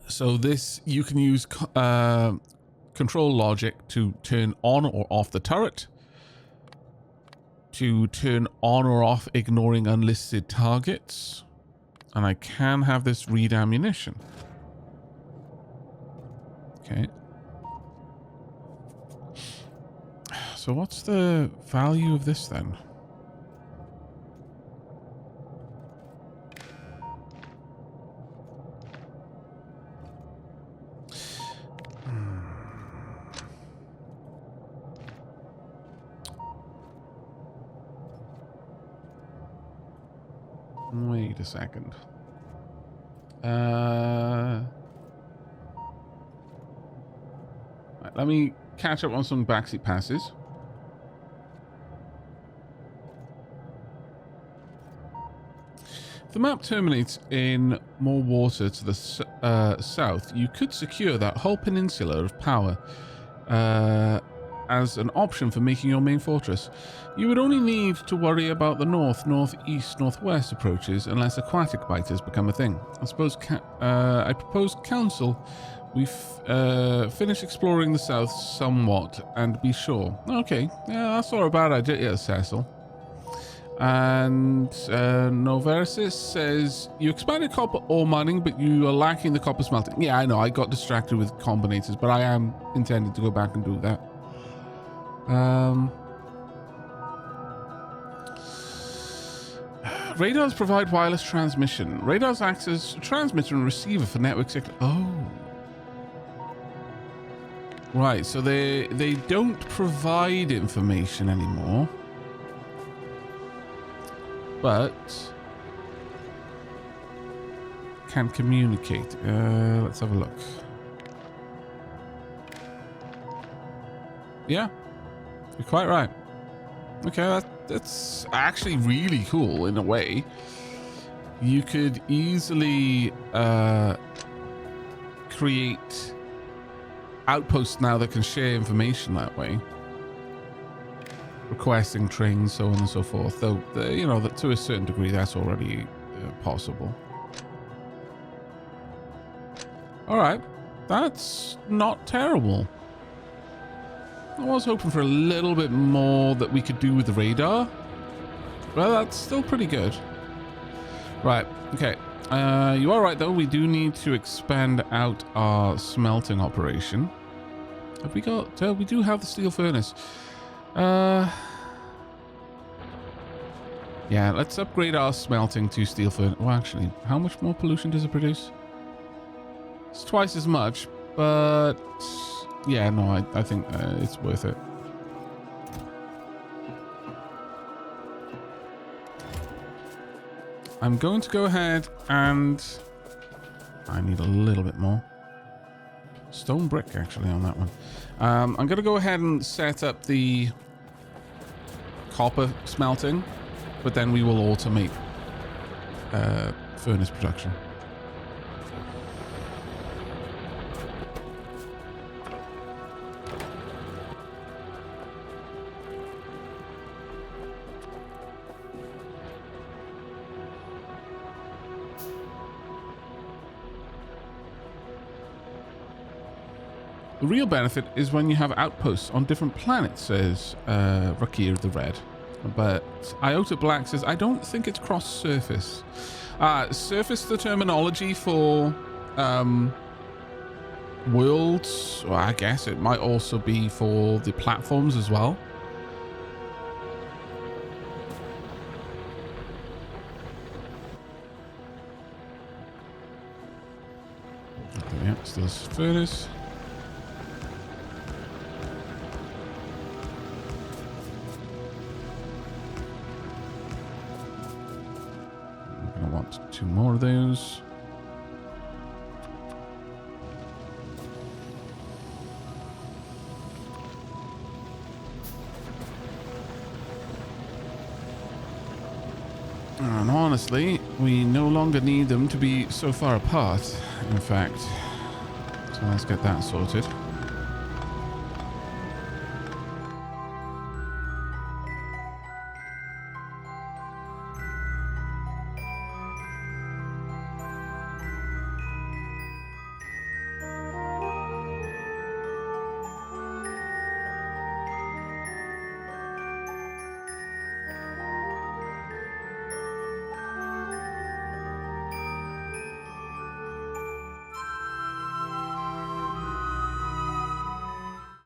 So this, you can use control logic to turn on or off the turret, to turn on or off ignoring unlisted targets, and I can have this read ammunition. Okay. So what's the value of this then? Wait a second. Right, let me catch up on some backseat passes. If the map terminates in more water to the south, you could secure that whole peninsula of power as an option for making your main fortress. You would only need to worry about the north, northeast, northwest approaches unless aquatic biters become a thing. I propose council. We've finished exploring the south somewhat and be sure. Okay, yeah, that's not a bad idea, Cecil. And Noverisis says, you expanded copper ore mining, but you are lacking the copper smelting. Yeah, I know, I got distracted with combinators, but I am intending to go back and do that. Radars provide wireless transmission. Radars act as transmitter and receiver for network signal. Oh. Right, so they don't provide information anymore. But can communicate. Let's have a look. Yeah, you're quite right. Okay, that's actually really cool in a way. You could easily create outposts now that can share information that way. Requesting trains, so on and so forth. Though, you know, that to a certain degree, that's already possible. All right, that's not terrible. I was hoping for a little bit more that we could do with the radar. Well, that's still pretty good. Right, okay. You are right, though. We do need to expand out our smelting operation. Have we got... we do have the steel furnace. Yeah, let's upgrade our smelting to steel furnace. Well, actually, how much more pollution does it produce? It's twice as much, but yeah, no, I think it's worth it. I'm going to go ahead and I need a little bit more stone brick actually on that one. I'm going to go ahead and set up the copper smelting, but then we will automate furnace production. The real benefit is when you have outposts on different planets, says Rakir the Red. But Iota Black says, I don't think it's cross-surface. Surface the terminology for worlds. Well, I guess it might also be for the platforms as well. Okay, yeah, still furnace. Two more of those. And honestly, we no longer need them to be so far apart, in fact. So let's get that sorted.